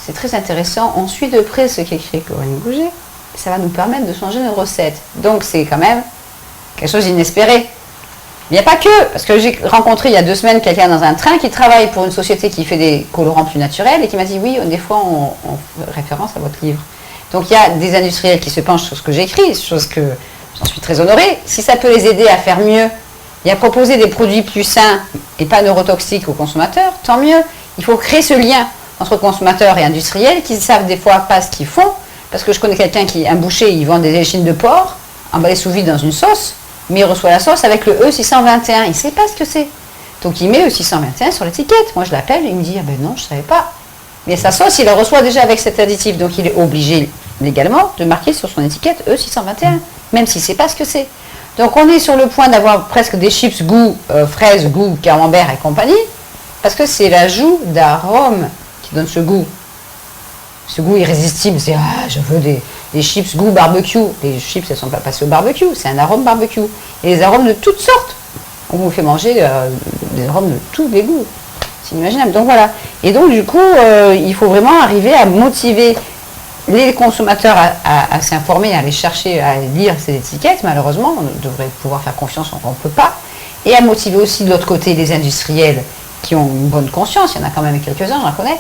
c'est très intéressant. On suit de près ce qu'écrit Corinne Gouget. Ça va nous permettre de changer nos recettes. Donc c'est quand même quelque chose d'inespéré. Il n'y a pas que, parce que j'ai rencontré il y a 2 semaines quelqu'un dans un train qui travaille pour une société qui fait des colorants plus naturels et qui m'a dit, oui, des fois on fait référence à votre livre. Donc il y a des industriels qui se penchent sur ce que j'écris, chose que j'en suis très honorée. Si ça peut les aider à faire mieux et à proposer des produits plus sains et pas neurotoxiques aux consommateurs, tant mieux. Il faut créer ce lien entre consommateurs et industriels qui ne savent des fois pas ce qu'ils font. Parce que je connais quelqu'un qui, un boucher, il vend des échines de porc emballées sous vide dans une sauce, mais il reçoit la sauce avec le E621. Il ne sait pas ce que c'est. Donc il met E621 sur l'étiquette. Moi je l'appelle, il me dit, ah ben non, je ne savais pas. Mais sa sauce, il la reçoit déjà avec cet additif. Donc il est obligé légalement de marquer sur son étiquette E621, même s'il ne sait pas ce que c'est. Donc on est sur le point d'avoir presque des chips goût fraise, goût camembert et compagnie, parce que c'est l'ajout d'arômes qui donne ce goût. Ce goût irrésistible, c'est je veux des chips goût barbecue. Les chips, elles ne sont pas passées au barbecue, c'est un arôme barbecue. Et les arômes de toutes sortes. On vous fait manger des arômes de tous les goûts. C'est inimaginable. Donc voilà. Et donc du coup, il faut vraiment arriver à motiver les consommateurs à s'informer, à aller chercher, à lire ces étiquettes. Malheureusement, on devrait pouvoir faire confiance, on ne peut pas. Et à motiver aussi de l'autre côté les industriels qui ont une bonne conscience, il y en a quand même quelques-uns, j'en connais,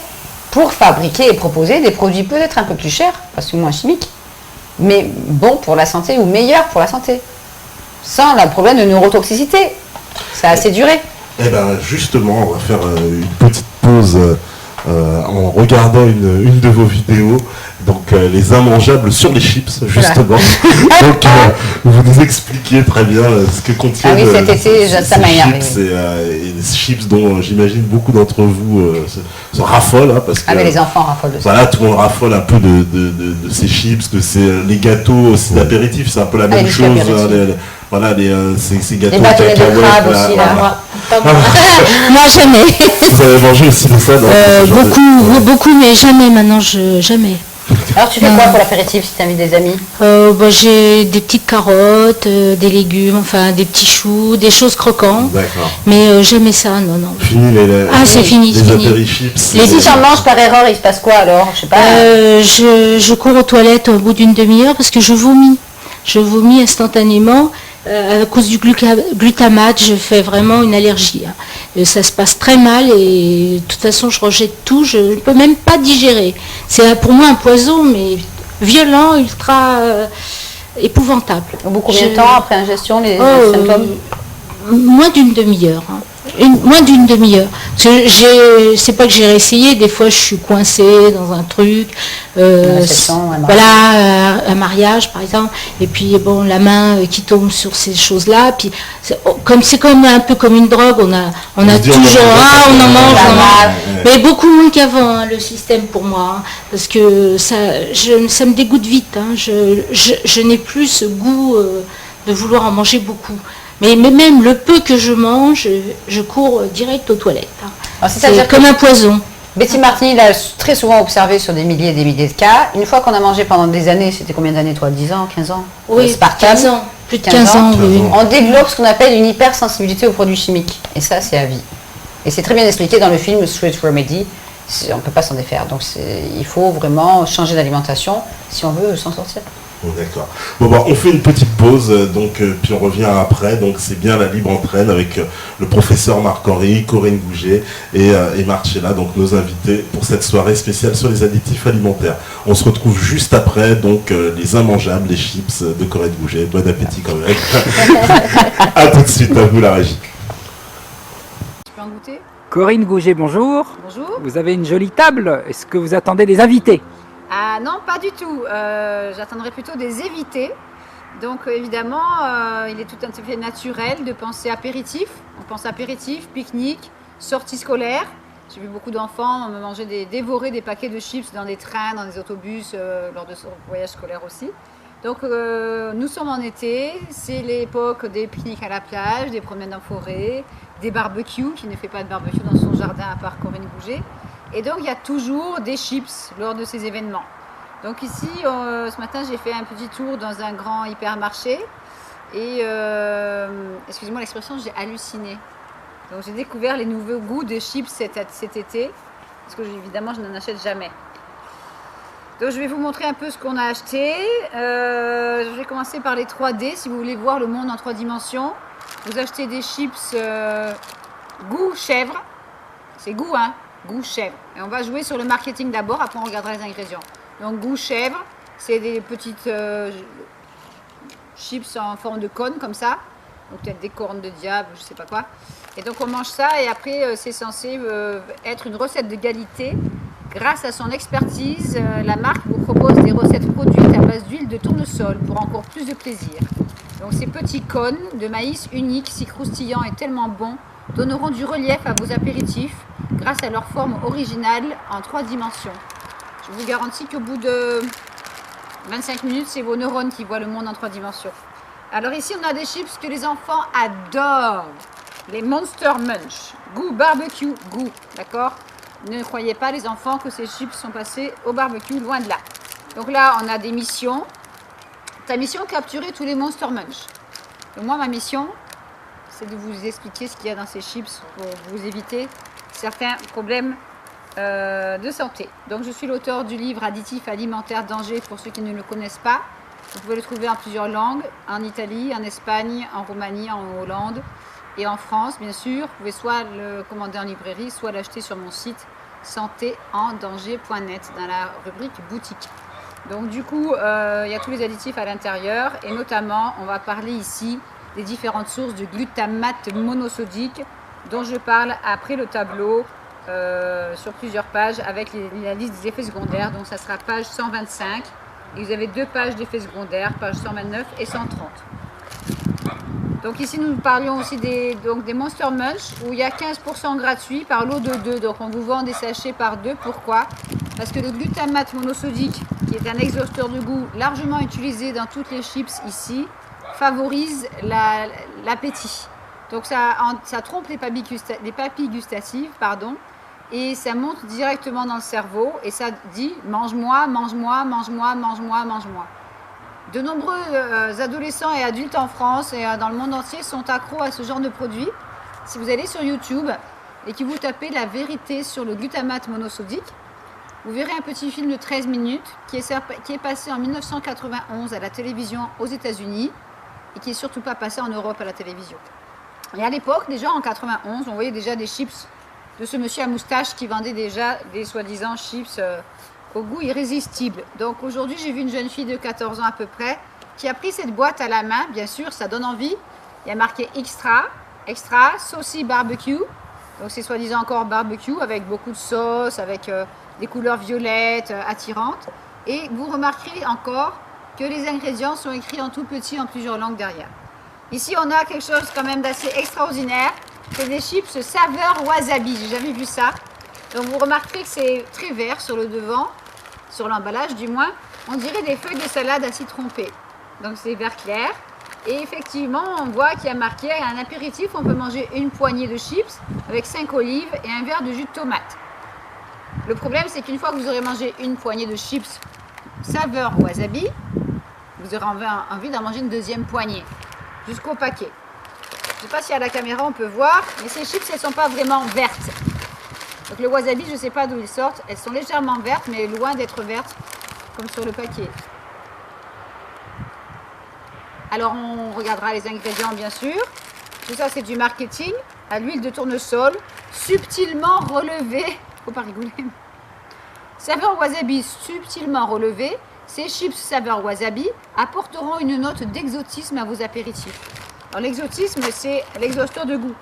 pour fabriquer et proposer des produits peut-être un peu plus chers, parce que moins chimiques, mais bons pour la santé ou meilleurs pour la santé, sans le problème de neurotoxicité. Ça a assez duré. Eh bien justement, on va faire une petite pause en regardant une de vos vidéos, donc les immangeables sur les chips, justement. Donc vous nous expliquez très bien ce que contiennent cet été, ça m'a énervé, chips et les chips dont j'imagine beaucoup d'entre vous se raffolent. Hein, parce que, mais les enfants raffolent de ça. Voilà, tout le monde raffole un peu de ces chips, les gâteaux aussi d'apéritif, c'est un peu la même chose. Ces gâteaux les bâtonnets de crabe aussi, là. Moi jamais. Vous avez mangé aussi de ça Beaucoup, mais jamais maintenant, jamais. Alors tu fais quoi pour l'apéritif si tu invites des amis? J'ai des petites carottes, des légumes, enfin des petits choux, des choses croquantes. D'accord. Mais jamais ça, non. Fini c'est fini. Les apérichips. Et si j'en mange par erreur, il se passe quoi alors? Je sais pas. Je cours aux toilettes au bout d'une demi-heure parce que je vomis. Je vomis instantanément. À cause du glutamate, je fais vraiment une allergie. Hein. Ça se passe très mal et de toute façon, je rejette tout. Je ne peux même pas digérer. C'est pour moi un poison, mais violent, ultra épouvantable. Au bout de combien de temps après ingestion, les symptômes? Moins d'une demi-heure. Hein. Moins d'une demi-heure. C'est pas que j'ai réessayé, des fois je suis coincée dans un truc, un mariage par exemple, et puis la main qui tombe sur ces choses-là, puis c'est comme un peu comme une drogue, on a toujours, on en mange, mais beaucoup moins qu'avant, hein, le système pour moi, hein, parce que ça me dégoûte vite, hein, je n'ai plus ce goût de vouloir en manger beaucoup. Mais même le peu que je mange, je cours direct aux toilettes. Hein. C'est comme un poison. Betty Martini l'a très souvent observé sur des milliers et des milliers de cas. Une fois qu'on a mangé pendant des années, c'était combien d'années toi? 10 ans, 15 ans? Oui, 15 ans. Plus de 15 ans, oui. On développe ce qu'on appelle une hypersensibilité aux produits chimiques. Et ça, c'est à vie. Et c'est très bien expliqué dans le film Street Remedy. On ne peut pas s'en défaire. Donc il faut vraiment changer d'alimentation si on veut s'en sortir. D'accord. On fait une petite pause, puis on revient après. Donc c'est bien la Libre Entraîne avec le professeur Marc-Henri, Corinne Gouget et Marcella, donc nos invités pour cette soirée spéciale sur les additifs alimentaires. On se retrouve juste après, donc les immangeables, les chips de Corinne Gouget. Bon appétit quand même. A tout de suite, à vous la régie. Tu peux en goûter? Corinne Gouget, bonjour. Bonjour. Vous avez une jolie table. Est-ce que vous attendez des invités? Ah non, pas du tout. J'attendrai plutôt des évités. Donc évidemment, il est tout à fait naturel de penser apéritif. On pense apéritif, pique-nique, sortie scolaire. J'ai vu beaucoup d'enfants dévorer des paquets de chips dans des trains, dans des autobus, lors de ce voyage scolaire aussi. Donc nous sommes en été, c'est l'époque des pique-niques à la plage, des promenades en forêt, des barbecues, qui ne fait pas de barbecue dans son jardin à part Corinne Gouget. Et donc il y a toujours des chips lors de ces événements. Donc ici, ce matin, j'ai fait un petit tour dans un grand hypermarché et, excusez-moi l'expression, j'ai halluciné. Donc j'ai découvert les nouveaux goûts de chips cet été, parce que évidemment, je n'en achète jamais. Donc je vais vous montrer un peu ce qu'on a acheté. Je vais commencer par les 3D, si vous voulez voir le monde en 3 dimensions. Vous achetez des chips goût chèvre, c'est goût, hein, goût chèvre. Et on va jouer sur le marketing d'abord, après on regardera les ingrédients. Donc goût chèvre, c'est des petites chips en forme de cône comme ça. Donc peut-être des cornes de diable, je sais pas quoi. Et donc on mange ça et après c'est censé être une recette de qualité. Grâce à son expertise, la marque vous propose des recettes produites à base d'huile de tournesol pour encore plus de plaisir. Donc ces petits cônes de maïs uniques, si croustillants et tellement bons, donneront du relief à vos apéritifs grâce à leur forme originale en 3 dimensions. Je vous garantis qu'au bout de 25 minutes, c'est vos neurones qui voient le monde en 3 dimensions. Alors ici, on a des chips que les enfants adorent. Les Monster Munch. Goût barbecue, goût. D'accord? Ne croyez pas, les enfants, que ces chips sont passés au barbecue, loin de là. Donc là, on a des missions. Ta mission, capturer tous les Monster Munch. Donc moi, ma mission, c'est de vous expliquer ce qu'il y a dans ces chips pour vous éviter certains problèmes de santé. Donc je suis l'auteur du livre Additifs alimentaires danger pour ceux qui ne le connaissent pas. Vous pouvez le trouver en plusieurs langues, en Italie, en Espagne, en Roumanie, en Hollande et en France, bien sûr. Vous pouvez soit le commander en librairie, soit l'acheter sur mon site santéendanger.net dans la rubrique boutique. Donc du coup, il y a tous les additifs à l'intérieur et notamment, on va parler ici des différentes sources de glutamate monosodique dont je parle après le tableau sur plusieurs pages avec la liste des effets secondaires. Donc ça sera page 125 et vous avez 2 pages d'effets secondaires, page 129 et 130. Donc ici nous parlions aussi des Monster Munch où il y a 15% gratuit par lot de 2. Donc on vous vend des sachets par 2. Pourquoi? Parce que le glutamate monosodique, qui est un exhausteur de goût largement utilisé dans toutes les chips ici, favorise l'appétit. Donc ça trompe les papilles gustatives, pardon, et ça monte directement dans le cerveau et ça dit mange-moi, mange-moi, mange-moi, mange-moi, mange-moi. De nombreux adolescents et adultes en France et dans le monde entier sont accros à ce genre de produit. Si vous allez sur YouTube et que vous tapez la vérité sur le glutamate monosodique, vous verrez un petit film de 13 minutes qui est passé en 1991 à la télévision aux États-Unis et qui n'est surtout pas passé en Europe à la télévision. Et à l'époque, déjà en 91, on voyait déjà des chips de ce monsieur à moustache qui vendait déjà des soi-disant chips au goût irrésistible. Donc aujourd'hui, j'ai vu une jeune fille de 14 ans à peu près qui a pris cette boîte à la main. Bien sûr, ça donne envie. Il y a marqué extra, saucy barbecue. Donc c'est soi-disant encore barbecue avec beaucoup de sauce, avec des couleurs violettes attirantes. Et vous remarquerez encore que les ingrédients sont écrits en tout petit en plusieurs langues derrière. Ici, on a quelque chose quand même d'assez extraordinaire. C'est des chips saveur wasabi. J'ai jamais vu ça. Donc vous remarquerez que c'est très vert sur le devant, sur l'emballage du moins. On dirait des feuilles de salade à citron trompées. Donc c'est vert clair. Et effectivement, on voit qu'il y a marqué un apéritif, on peut manger une poignée de chips avec 5 olives et un verre de jus de tomate. Le problème, c'est qu'une fois que vous aurez mangé une poignée de chips saveur wasabi, vous aurez envie d'en manger une deuxième poignée, jusqu'au paquet. Je ne sais pas si à la caméra on peut voir, mais ces chips, elles ne sont pas vraiment vertes. Donc le wasabi, je ne sais pas d'où ils sortent. Elles sont légèrement vertes, mais loin d'être vertes, comme sur le paquet. Alors on regardera les ingrédients, bien sûr. Tout ça, c'est du marketing. À l'huile de tournesol, subtilement relevée. Faut pas rigoler. Saveur wasabi subtilement relevée. Ces chips saveur wasabi apporteront une note d'exotisme à vos apéritifs. Alors l'exotisme, c'est l'exhausteur de goût.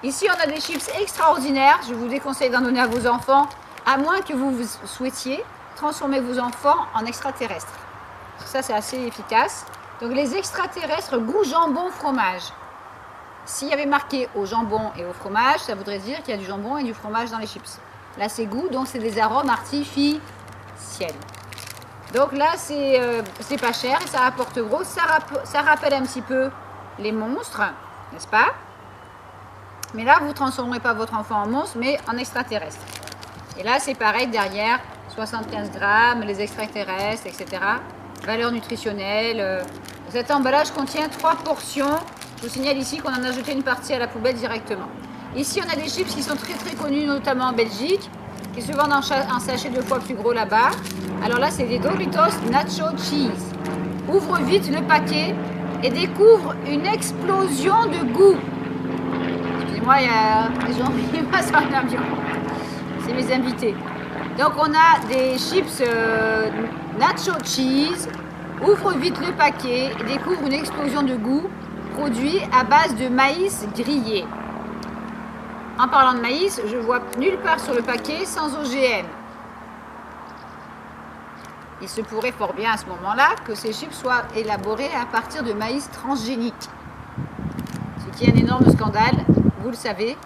Ici, on a des chips extraordinaires. Je vous déconseille d'en donner à vos enfants, à moins que vous souhaitiez transformer vos enfants en extraterrestres. Ça, c'est assez efficace. Donc les extraterrestres goût jambon fromage. S'il y avait marqué au jambon et au fromage, ça voudrait dire qu'il y a du jambon et du fromage dans les chips. Là, c'est goût, donc c'est des arômes artificiels. Donc là, c'est pas cher et ça rapporte gros. Ça rappelle un petit peu les monstres, n'est-ce pas? Mais là, vous ne transformerez pas votre enfant en monstre, mais en extraterrestre. Et là, c'est pareil derrière, 75 grammes, les extraterrestres, etc. Valeur nutritionnelle. Cet emballage contient 3 portions. Je vous signale ici qu'on en a jeté une partie à la poubelle directement. Ici, on a des chips qui sont très très connus, notamment en Belgique, qui se vendent en sachet 2 fois plus gros là-bas. Alors là, c'est des Doritos Nacho Cheese. Ouvre vite le paquet et découvre une explosion de goût. Excusez-moi, il y a des gens qui passent en avion. C'est mes invités. Donc on a des chips Nacho Cheese. Ouvre vite le paquet et découvre une explosion de goût. Produit à base de maïs grillé. En parlant de maïs, je vois nulle part sur le paquet sans OGM. Il se pourrait fort bien à ce moment-là que ces chips soient élaborés à partir de maïs transgénique. Ce qui est un énorme scandale, vous le savez.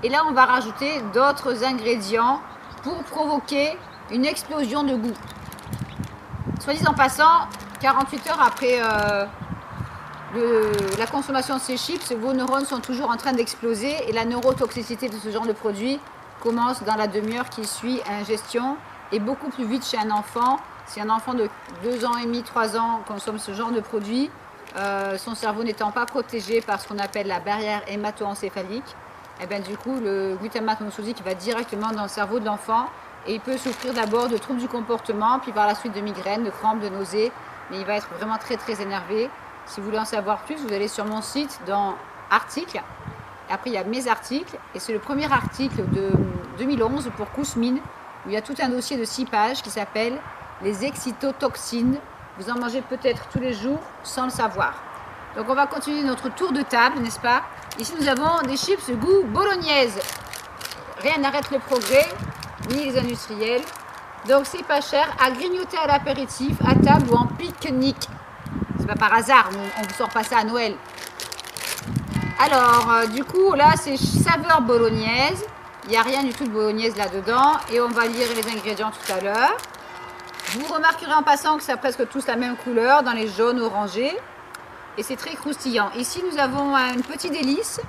Et là, on va rajouter d'autres ingrédients pour provoquer une explosion de goût. Soit dit en passant, 48 heures après la consommation de ces chips, vos neurones sont toujours en train d'exploser et la neurotoxicité de ce genre de produit commence dans la demi-heure qui suit l'ingestion et beaucoup plus vite chez un enfant. Si un enfant de 2 ans et demi, 3 ans consomme ce genre de produit, son cerveau n'étant pas protégé par ce qu'on appelle la barrière hémato-encéphalique, et bien, du coup, le glutamate monosodique va directement dans le cerveau de l'enfant et il peut souffrir d'abord de troubles du comportement, puis par la suite de migraines, de crampes, de nausées, mais il va être vraiment très très énervé. Si vous voulez en savoir plus, vous allez sur mon site dans articles. Après, il y a mes articles. Et c'est le premier article de 2011 pour Kousmine, où il y a tout un dossier de 6 pages qui s'appelle « Les excitotoxines ». Vous en mangez peut-être tous les jours sans le savoir. Donc, on va continuer notre tour de table, n'est-ce pas? Ici, nous avons des chips goût bolognaise. Rien n'arrête le progrès, ni les industriels. Donc, c'est pas cher à grignoter à l'apéritif, à table ou en pique-nique. C'est pas par hasard, on ne vous sort pas ça à Noël. Alors, du coup, là, c'est saveur bolognaise. Il n'y a rien du tout de bolognaise là-dedans. Et on va lire les ingrédients tout à l'heure. Vous remarquerez en passant que ça a presque tous la même couleur, dans les jaunes orangés. Et c'est très croustillant. Ici, nous avons une petite délice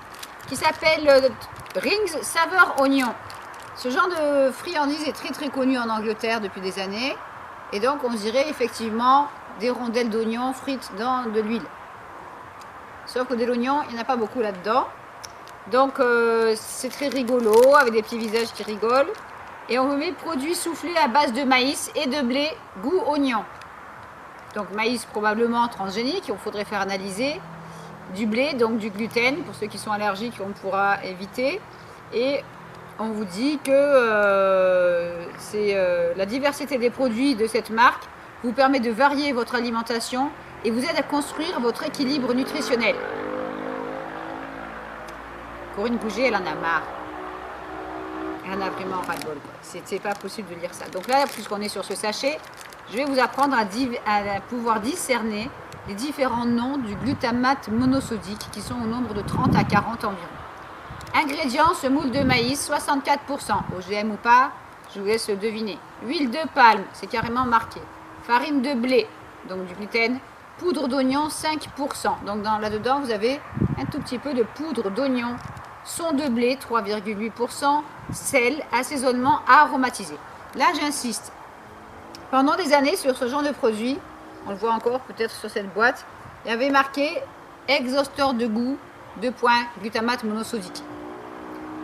qui s'appelle Rings saveur oignon. Ce genre de friandise est très très connu en Angleterre depuis des années. Et donc, on dirait effectivement des rondelles d'oignon frites dans de l'huile. Sauf que de l'oignon, il n'y en a pas beaucoup là-dedans. Donc, c'est très rigolo, avec des petits visages qui rigolent. Et on vous met produits soufflés à base de maïs et de blé, goût oignon. Donc, maïs probablement transgénique, il faudrait faire analyser. Du blé, donc du gluten, pour ceux qui sont allergiques, on pourra éviter. Et on vous dit que la diversité des produits de cette marque vous permet de varier votre alimentation et vous aide à construire votre équilibre nutritionnel. Corinne Gouget, elle en a marre. Elle en a vraiment ras-le-bol. C'est pas possible de lire ça. Donc là, puisqu'on est sur ce sachet, je vais vous apprendre à pouvoir discerner les différents noms du glutamate monosodique qui sont au nombre de 30 à 40 environ. Ingrédients, semoule de maïs, 64%. OGM ou pas, je vous laisse deviner. Huile de palme, c'est carrément marqué. Farine de blé, donc du gluten. Poudre d'oignon, 5%. Donc là-dedans, vous avez un tout petit peu de poudre d'oignon. Son de blé, 3,8%. Sel, assaisonnement aromatisé. Là, j'insiste. Pendant des années, sur ce genre de produit, on le voit encore peut-être sur cette boîte, il y avait marqué exhausteur de goût, glutamate monosodique.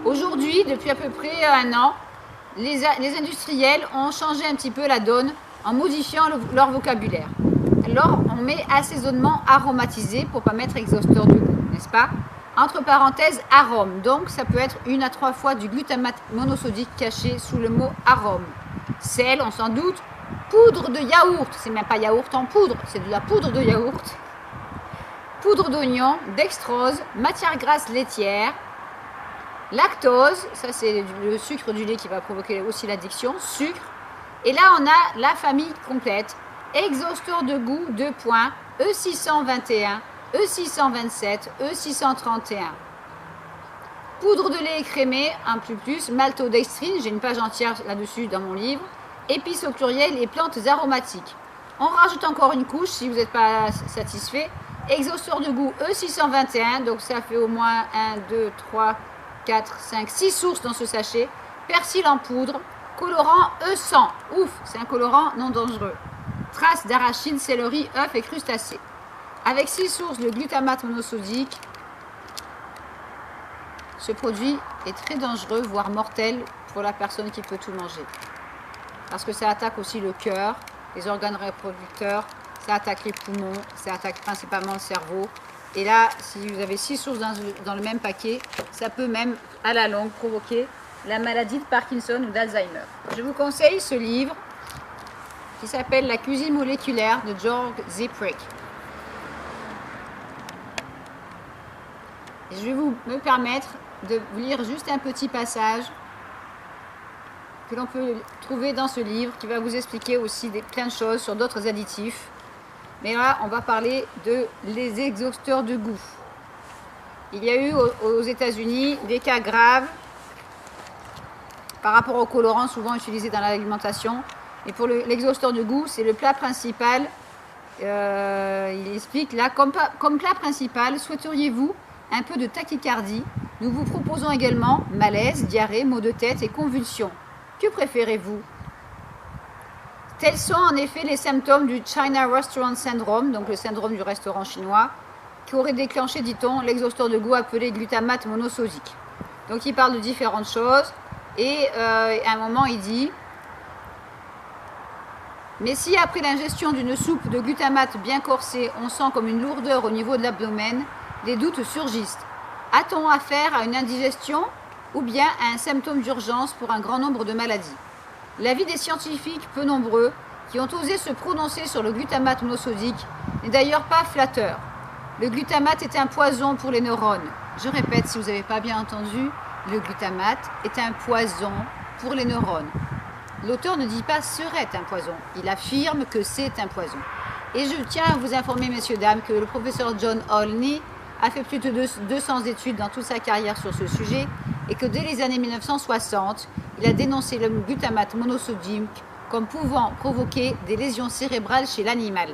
Aujourd'hui, depuis à peu près 1 an, les industriels ont changé un petit peu la donne en modifiant leur vocabulaire. Alors, on met assaisonnement aromatisé pour ne pas mettre exhausteur de goût, n'est-ce pas? Entre parenthèses, arôme. Donc, ça peut être 1 à 3 fois du glutamate monosodique caché sous le mot arôme. Sel, on s'en doute. Poudre de yaourt, c'est même pas yaourt en poudre, c'est de la poudre de yaourt. Poudre d'oignon, dextrose, matière grasse laitière, lactose, ça c'est le sucre du lait qui va provoquer aussi l'addiction, sucre. Et là on a la famille complète, exhausteur de goût, E621, E627, E631. Poudre de lait écrémé, un plus, maltodextrine, j'ai une page entière là-dessus dans mon livre. Épices au pluriel et plantes aromatiques. On rajoute encore une couche si vous n'êtes pas satisfait. Exhausteur de goût E621, donc ça fait au moins 1, 2, 3, 4, 5, 6 sources dans ce sachet. Persil en poudre, colorant E100. Ouf, c'est un colorant non dangereux. Traces d'arachide, céleri, œufs et crustacés. Avec 6 sources de glutamate monosodique, ce produit est très dangereux, voire mortel pour la personne qui peut tout manger. Parce que ça attaque aussi le cœur, les organes reproducteurs, ça attaque les poumons, ça attaque principalement le cerveau. Et là, si vous avez 6 sources dans le même paquet, ça peut même, à la longue, provoquer la maladie de Parkinson ou d'Alzheimer. Je vous conseille ce livre qui s'appelle La cuisine moléculaire de George Ziprick. Et je vais me permettre de vous lire juste un petit passage que l'on peut trouver dans ce livre qui va vous expliquer aussi plein de choses sur d'autres additifs. Mais là, on va parler les exhausteurs de goût. Il y a eu aux États-Unis des cas graves par rapport aux colorants souvent utilisés dans l'alimentation. Et pour l'exhausteur de goût, c'est le plat principal. Il explique là, comme plat principal, souhaiteriez-vous un peu de tachycardie? Nous vous proposons également malaise, diarrhée, maux de tête et convulsions. Que préférez-vous? Tels sont en effet les symptômes du China Restaurant Syndrome, donc le syndrome du restaurant chinois, qui aurait déclenché, dit-on, l'exhausteur de goût appelé glutamate monosodique. Donc il parle de différentes choses et à un moment il dit: mais si après l'ingestion d'une soupe de glutamate bien corsée, on sent comme une lourdeur au niveau de l'abdomen, des doutes surgissent. A-t-on affaire à une indigestion ou bien à un symptôme d'urgence pour un grand nombre de maladies? L'avis des scientifiques peu nombreux qui ont osé se prononcer sur le glutamate monosodique n'est d'ailleurs pas flatteur. Le glutamate est un poison pour les neurones. Je répète, si vous n'avez pas bien entendu, le glutamate est un poison pour les neurones. L'auteur ne dit pas serait un poison, il affirme que c'est un poison. Et je tiens à vous informer, messieurs, dames, que le professeur John Olney a fait plus de 200 études dans toute sa carrière sur ce sujet et que dès les années 1960, il a dénoncé le glutamate monosodique comme pouvant provoquer des lésions cérébrales chez l'animal.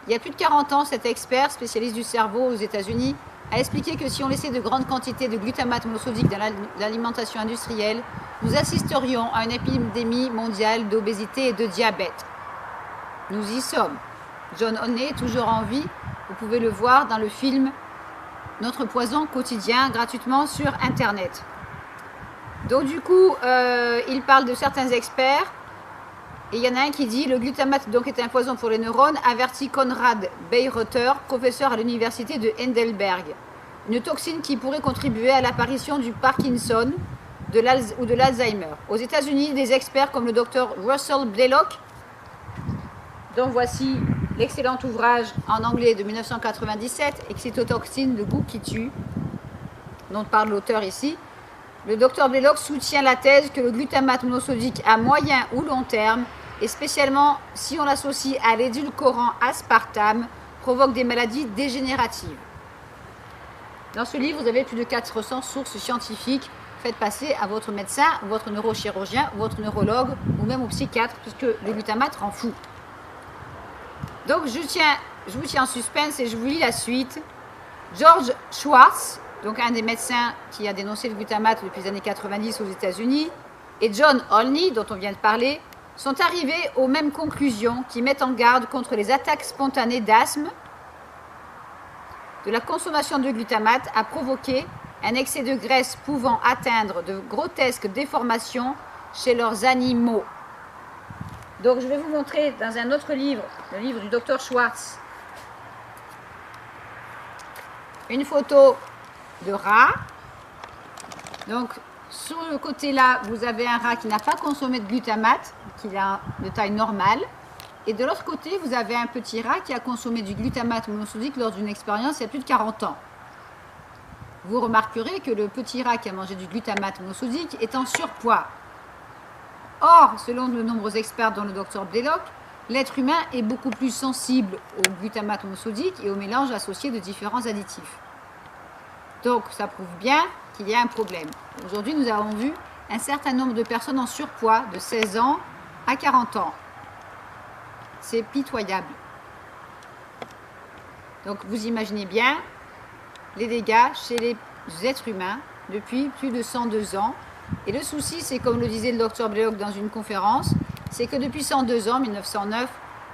Il y a plus de 40 ans, cet expert, spécialiste du cerveau aux États-Unis, a expliqué que si on laissait de grandes quantités de glutamate monosodique dans l'alimentation industrielle, nous assisterions à une épidémie mondiale d'obésité et de diabète. Nous y sommes. John Olney est toujours en vie. Vous pouvez le voir dans le film Notre poison quotidien, gratuitement sur Internet. Donc du coup, il parle de certains experts. Et il y en a un qui dit « Le glutamate donc est un poison pour les neurones », avertit Konrad Bayreuther, professeur à l'université de Heidelberg. Une toxine qui pourrait contribuer à l'apparition du Parkinson ou de l'Alzheimer. Aux États-Unis, des experts comme le docteur Russell Blaylock, dont voici l'excellent ouvrage en anglais de 1997, Excitotoxine, le goût qui tue, dont parle l'auteur ici. Le docteur Blaylock soutient la thèse que le glutamate monosodique à moyen ou long terme, et spécialement si on l'associe à l'édulcorant aspartame, provoque des maladies dégénératives. Dans ce livre, vous avez plus de 400 sources scientifiques. Faites passer à votre médecin, votre neurochirurgien, votre neurologue ou même au psychiatre, puisque le glutamate rend fou. Donc je vous tiens en suspense et je vous lis la suite. George Schwartz, donc un des médecins qui a dénoncé le glutamate depuis les années 90 aux États-Unis, et John Olney, dont on vient de parler, sont arrivés aux mêmes conclusions qui mettent en garde contre les attaques spontanées d'asthme. De la consommation de glutamate a provoqué un excès de graisse pouvant atteindre de grotesques déformations chez leurs animaux. Donc je vais vous montrer dans un autre livre, le livre du docteur Schwartz, une photo de rat. Donc sur le côté là, vous avez un rat qui n'a pas consommé de glutamate, qui est de taille normale. Et de l'autre côté, vous avez un petit rat qui a consommé du glutamate monosodique lors d'une expérience il y a plus de 40 ans. Vous remarquerez que le petit rat qui a mangé du glutamate monosodique est en surpoids. Or, selon de nombreux experts dont le docteur Blaylock, l'être humain est beaucoup plus sensible au glutamate monosodique et au mélange associé de différents additifs. Donc, ça prouve bien qu'il y a un problème. Aujourd'hui, nous avons vu un certain nombre de personnes en surpoids de 16 ans à 40 ans. c'est pitoyable. Donc vous imaginez bien les dégâts chez les êtres humains depuis plus de 102 ans. Et le souci, c'est comme le disait le docteur Bleok dans une conférence, c'est que depuis 102 ans, 1909,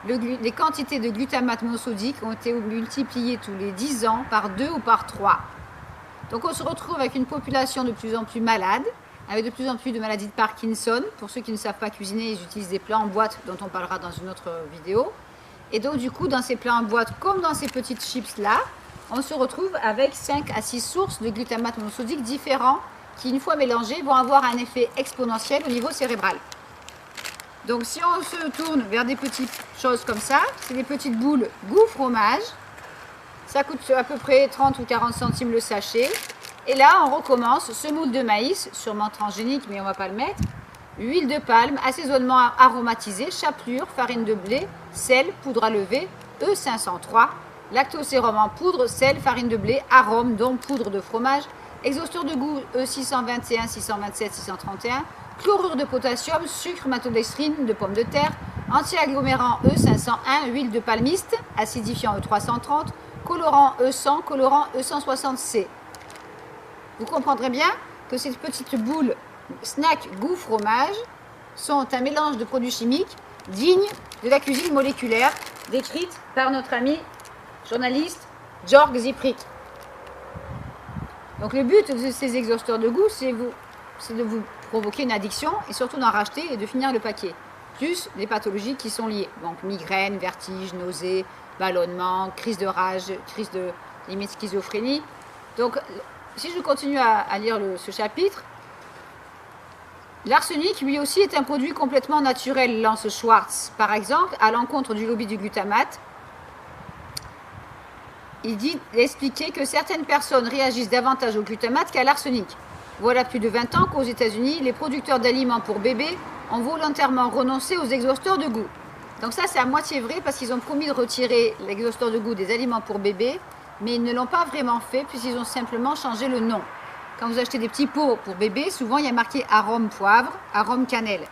les quantités de glutamate monosodique ont été multipliées tous les 10 ans par 2 ou par 3. Donc on se retrouve avec une population de plus en plus malade, avec de plus en plus de maladies de Parkinson. Pour ceux qui ne savent pas cuisiner, ils utilisent des plats en boîte dont on parlera dans une autre vidéo. Et donc du coup, dans ces plats en boîte, comme dans ces petites chips là, on se retrouve avec 5 à 6 sources de glutamate monosodique différents qui, une fois mélangés, vont avoir un effet exponentiel au niveau cérébral. Donc si on se tourne vers des petites choses comme ça, c'est des petites boules goût fromage. Ça coûte à peu près 30 ou 40 centimes le sachet. Et là, on recommence semoule de maïs, sûrement transgénique, mais on ne va pas le mettre. Huile de palme, assaisonnement aromatisé, chapelure, farine de blé, sel, poudre à lever, E503, lactosérum en poudre, sel, farine de blé, arôme, dont poudre de fromage, exhausteur de goût E621, 627, 631, chlorure de potassium, sucre, maltodextrine de pommes de terre, anti-agglomérant E501, huile de palmiste, acidifiant E330, colorant E100, colorant E160C. Vous comprendrez bien que ces petites boules snack goût fromage sont un mélange de produits chimiques dignes de la cuisine moléculaire décrite par notre ami journaliste Jörg Ziprik. Donc le but de ces exhausteurs de goût, c'est de vous provoquer une addiction et surtout d'en racheter et de finir le paquet. Plus les pathologies qui sont liées. Donc migraine, vertige, nausées, ballonnement, crise de rage, crise de limite schizophrénie. Donc si je continue à lire ce chapitre, l'arsenic lui aussi est un produit complètement naturel, lance Schwartz. Par exemple, à l'encontre du lobby du glutamate, il expliquait que certaines personnes réagissent davantage au glutamate qu'à l'arsenic. Voilà plus de 20 ans qu'aux États-Unis, les producteurs d'aliments pour bébés ont volontairement renoncé aux exhausteurs de goût. Donc ça, c'est à moitié vrai parce qu'ils ont promis de retirer l'exhausteur de goût des aliments pour bébés, mais ils ne l'ont pas vraiment fait puisqu'ils ont simplement changé le nom. Quand vous achetez des petits pots pour bébés, souvent il y a marqué arôme poivre, arôme cannelle.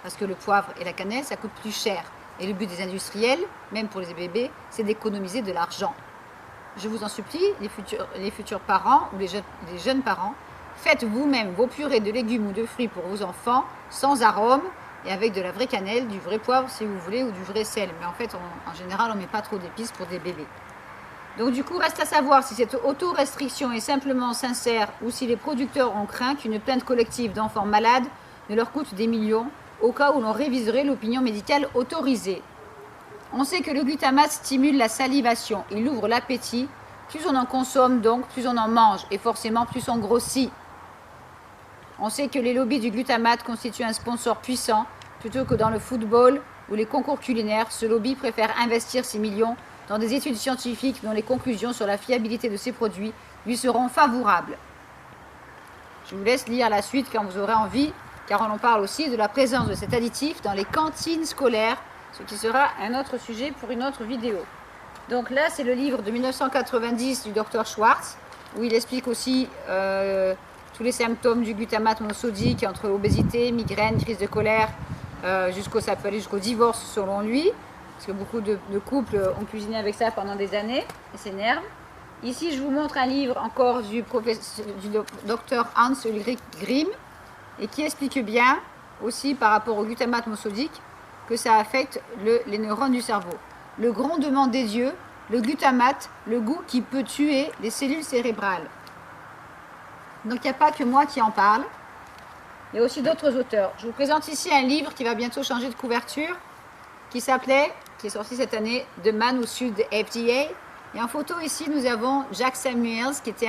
Parce que le poivre et la cannelle, ça coûte plus cher. Et le but des industriels, même pour les bébés, c'est d'économiser de l'argent. Je vous en supplie, les futurs parents ou les jeunes parents, faites vous-même vos purées de légumes ou de fruits pour vos enfants, sans arôme et avec de la vraie cannelle, du vrai poivre si vous voulez, ou du vrai sel. Mais en fait, en général, on ne met pas trop d'épices pour des bébés. Donc du coup, reste à savoir si cette auto-restriction est simplement sincère ou si les producteurs ont craint qu'une plainte collective d'enfants malades ne leur coûte des millions, au cas où l'on réviserait l'opinion médicale autorisée. On sait que le glutamate stimule la salivation, il ouvre l'appétit. Plus on en consomme donc, plus on en mange et forcément plus on grossit. On sait que les lobbies du glutamate constituent un sponsor puissant. Plutôt que dans le football ou les concours culinaires, ce lobby préfère investir ses millions dans des études scientifiques dont les conclusions sur la fiabilité de ces produits lui seront favorables. Je vous laisse lire la suite quand vous aurez envie, car on en parle aussi de la présence de cet additif dans les cantines scolaires, ce qui sera un autre sujet pour une autre vidéo. Donc là, c'est le livre de 1990 du Dr Schwartz, où il explique aussi tous les symptômes du glutamate monosodique, entre obésité, migraine, crise de colère, ça peut aller jusqu'au divorce selon lui, parce que beaucoup de couples ont cuisiné avec ça pendant des années et s'énervent. Ici, je vous montre un livre encore du docteur Hans Ulrich Grimm, et qui explique bien aussi par rapport au glutamate monosodique que ça affecte les neurones du cerveau. Le grondement des dieux, le glutamate, le goût qui peut tuer les cellules cérébrales. Donc il n'y a pas que moi qui en parle, il y a aussi d'autres auteurs. Je vous présente ici un livre qui va bientôt changer de couverture, qui est sorti cette année, The Man Who Sued the FDA. Et en photo ici, nous avons Jack Samuels, qui était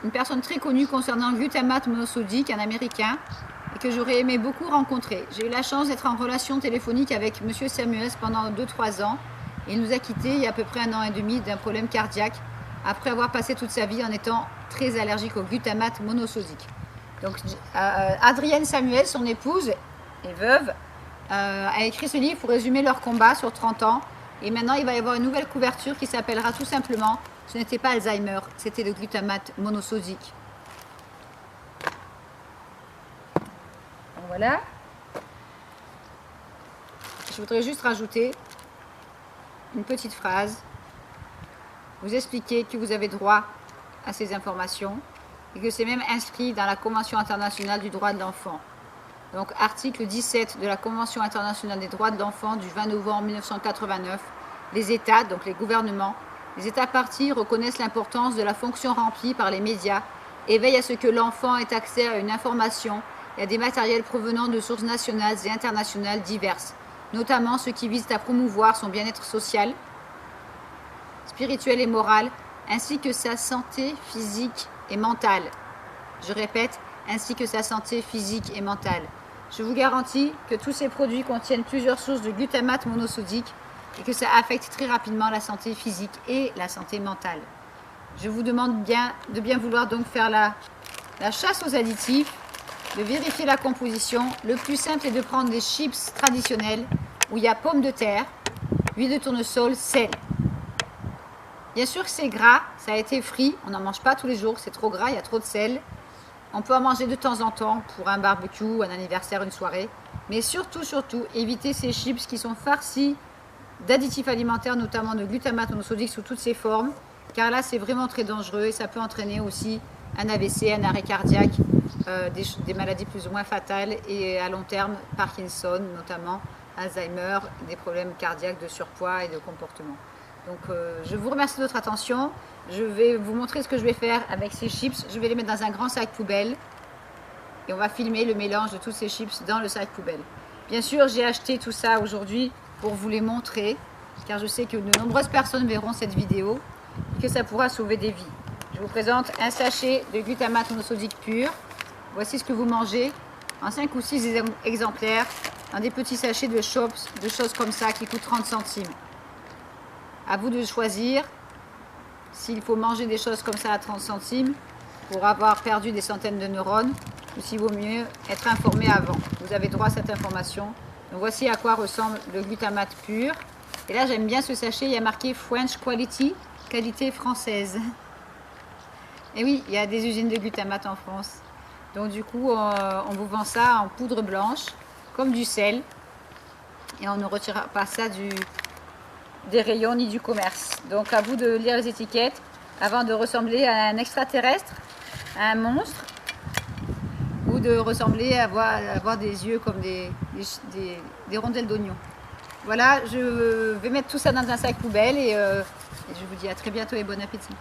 une personne très connue concernant le glutamate monosodique, un Américain, et que j'aurais aimé beaucoup rencontrer. J'ai eu la chance d'être en relation téléphonique avec M. Samuels pendant 2-3 ans. Et il nous a quittés il y a à peu près 1 an et demi d'un problème cardiaque, après avoir passé toute sa vie en étant très allergique au glutamate monosodique. Donc Adrienne Samuels, son épouse et veuve, a écrit ce livre pour résumer leur combat sur 30 ans. Et maintenant, il va y avoir une nouvelle couverture qui s'appellera tout simplement « Ce n'était pas Alzheimer, c'était le glutamate monosodique ». Donc voilà. je voudrais juste rajouter une petite phrase. Vous expliquez que vous avez droit à ces informations et que c'est même inscrit dans la Convention internationale du droit de l'enfant. Donc, article 17 de la Convention internationale des droits de l'enfant du 20 novembre 1989, les États, donc les gouvernements, les États parties reconnaissent l'importance de la fonction remplie par les médias et veillent à ce que l'enfant ait accès à une information et à des matériels provenant de sources nationales et internationales diverses, notamment ceux qui visent à promouvoir son bien-être social, spirituel et moral, ainsi que sa santé physique et mentale. Je répète, ainsi que sa santé physique et mentale. Je vous garantis que tous ces produits contiennent plusieurs sources de glutamate monosodique et que ça affecte très rapidement la santé physique et la santé mentale. Je vous demande de bien vouloir donc faire la chasse aux additifs, de vérifier la composition. Le plus simple est de prendre des chips traditionnels où il y a pommes de terre, huile de tournesol, sel. Bien sûr que c'est gras, ça a été frit, on n'en mange pas tous les jours, c'est trop gras, il y a trop de sel. On peut en manger de temps en temps pour un barbecue, un anniversaire, une soirée. Mais surtout, évitez ces chips qui sont farcis d'additifs alimentaires, notamment de glutamate monosodique sous toutes ses formes. Car là, c'est vraiment très dangereux et ça peut entraîner aussi un AVC, un arrêt cardiaque, des maladies plus ou moins fatales et à long terme, Parkinson notamment, Alzheimer, des problèmes cardiaques, de surpoids et de comportement. Donc je vous remercie de votre attention. Je vais vous montrer ce que je vais faire avec ces chips. Je vais les mettre dans un grand sac poubelle et on va filmer le mélange de tous ces chips dans le sac poubelle. Bien sûr, j'ai acheté tout ça aujourd'hui pour vous les montrer car je sais que de nombreuses personnes verront cette vidéo et que ça pourra sauver des vies. Je vous présente un sachet de glutamate monosodique pur. Voici ce que vous mangez en 5 ou 6 exemplaires dans des petits sachets de choses comme ça qui coûtent 30 centimes. À vous de choisir s'il faut manger des choses comme ça à 30 centimes pour avoir perdu des centaines de neurones ou s'il vaut mieux être informé avant. Vous avez droit à cette information. Donc voici à quoi ressemble le glutamate pur. Et là j'aime bien ce sachet, il y a marqué French Quality, qualité française. Et oui, il y a des usines de glutamate en France. Donc du coup on vous vend ça en poudre blanche comme du sel. Et on ne retire pas ça des rayons ni du commerce. Donc à vous de lire les étiquettes avant de ressembler à un extraterrestre, à un monstre, ou de ressembler à avoir des yeux comme des rondelles d'oignon. Voilà, je vais mettre tout ça dans un sac poubelle et je vous dis à très bientôt et bon appétit.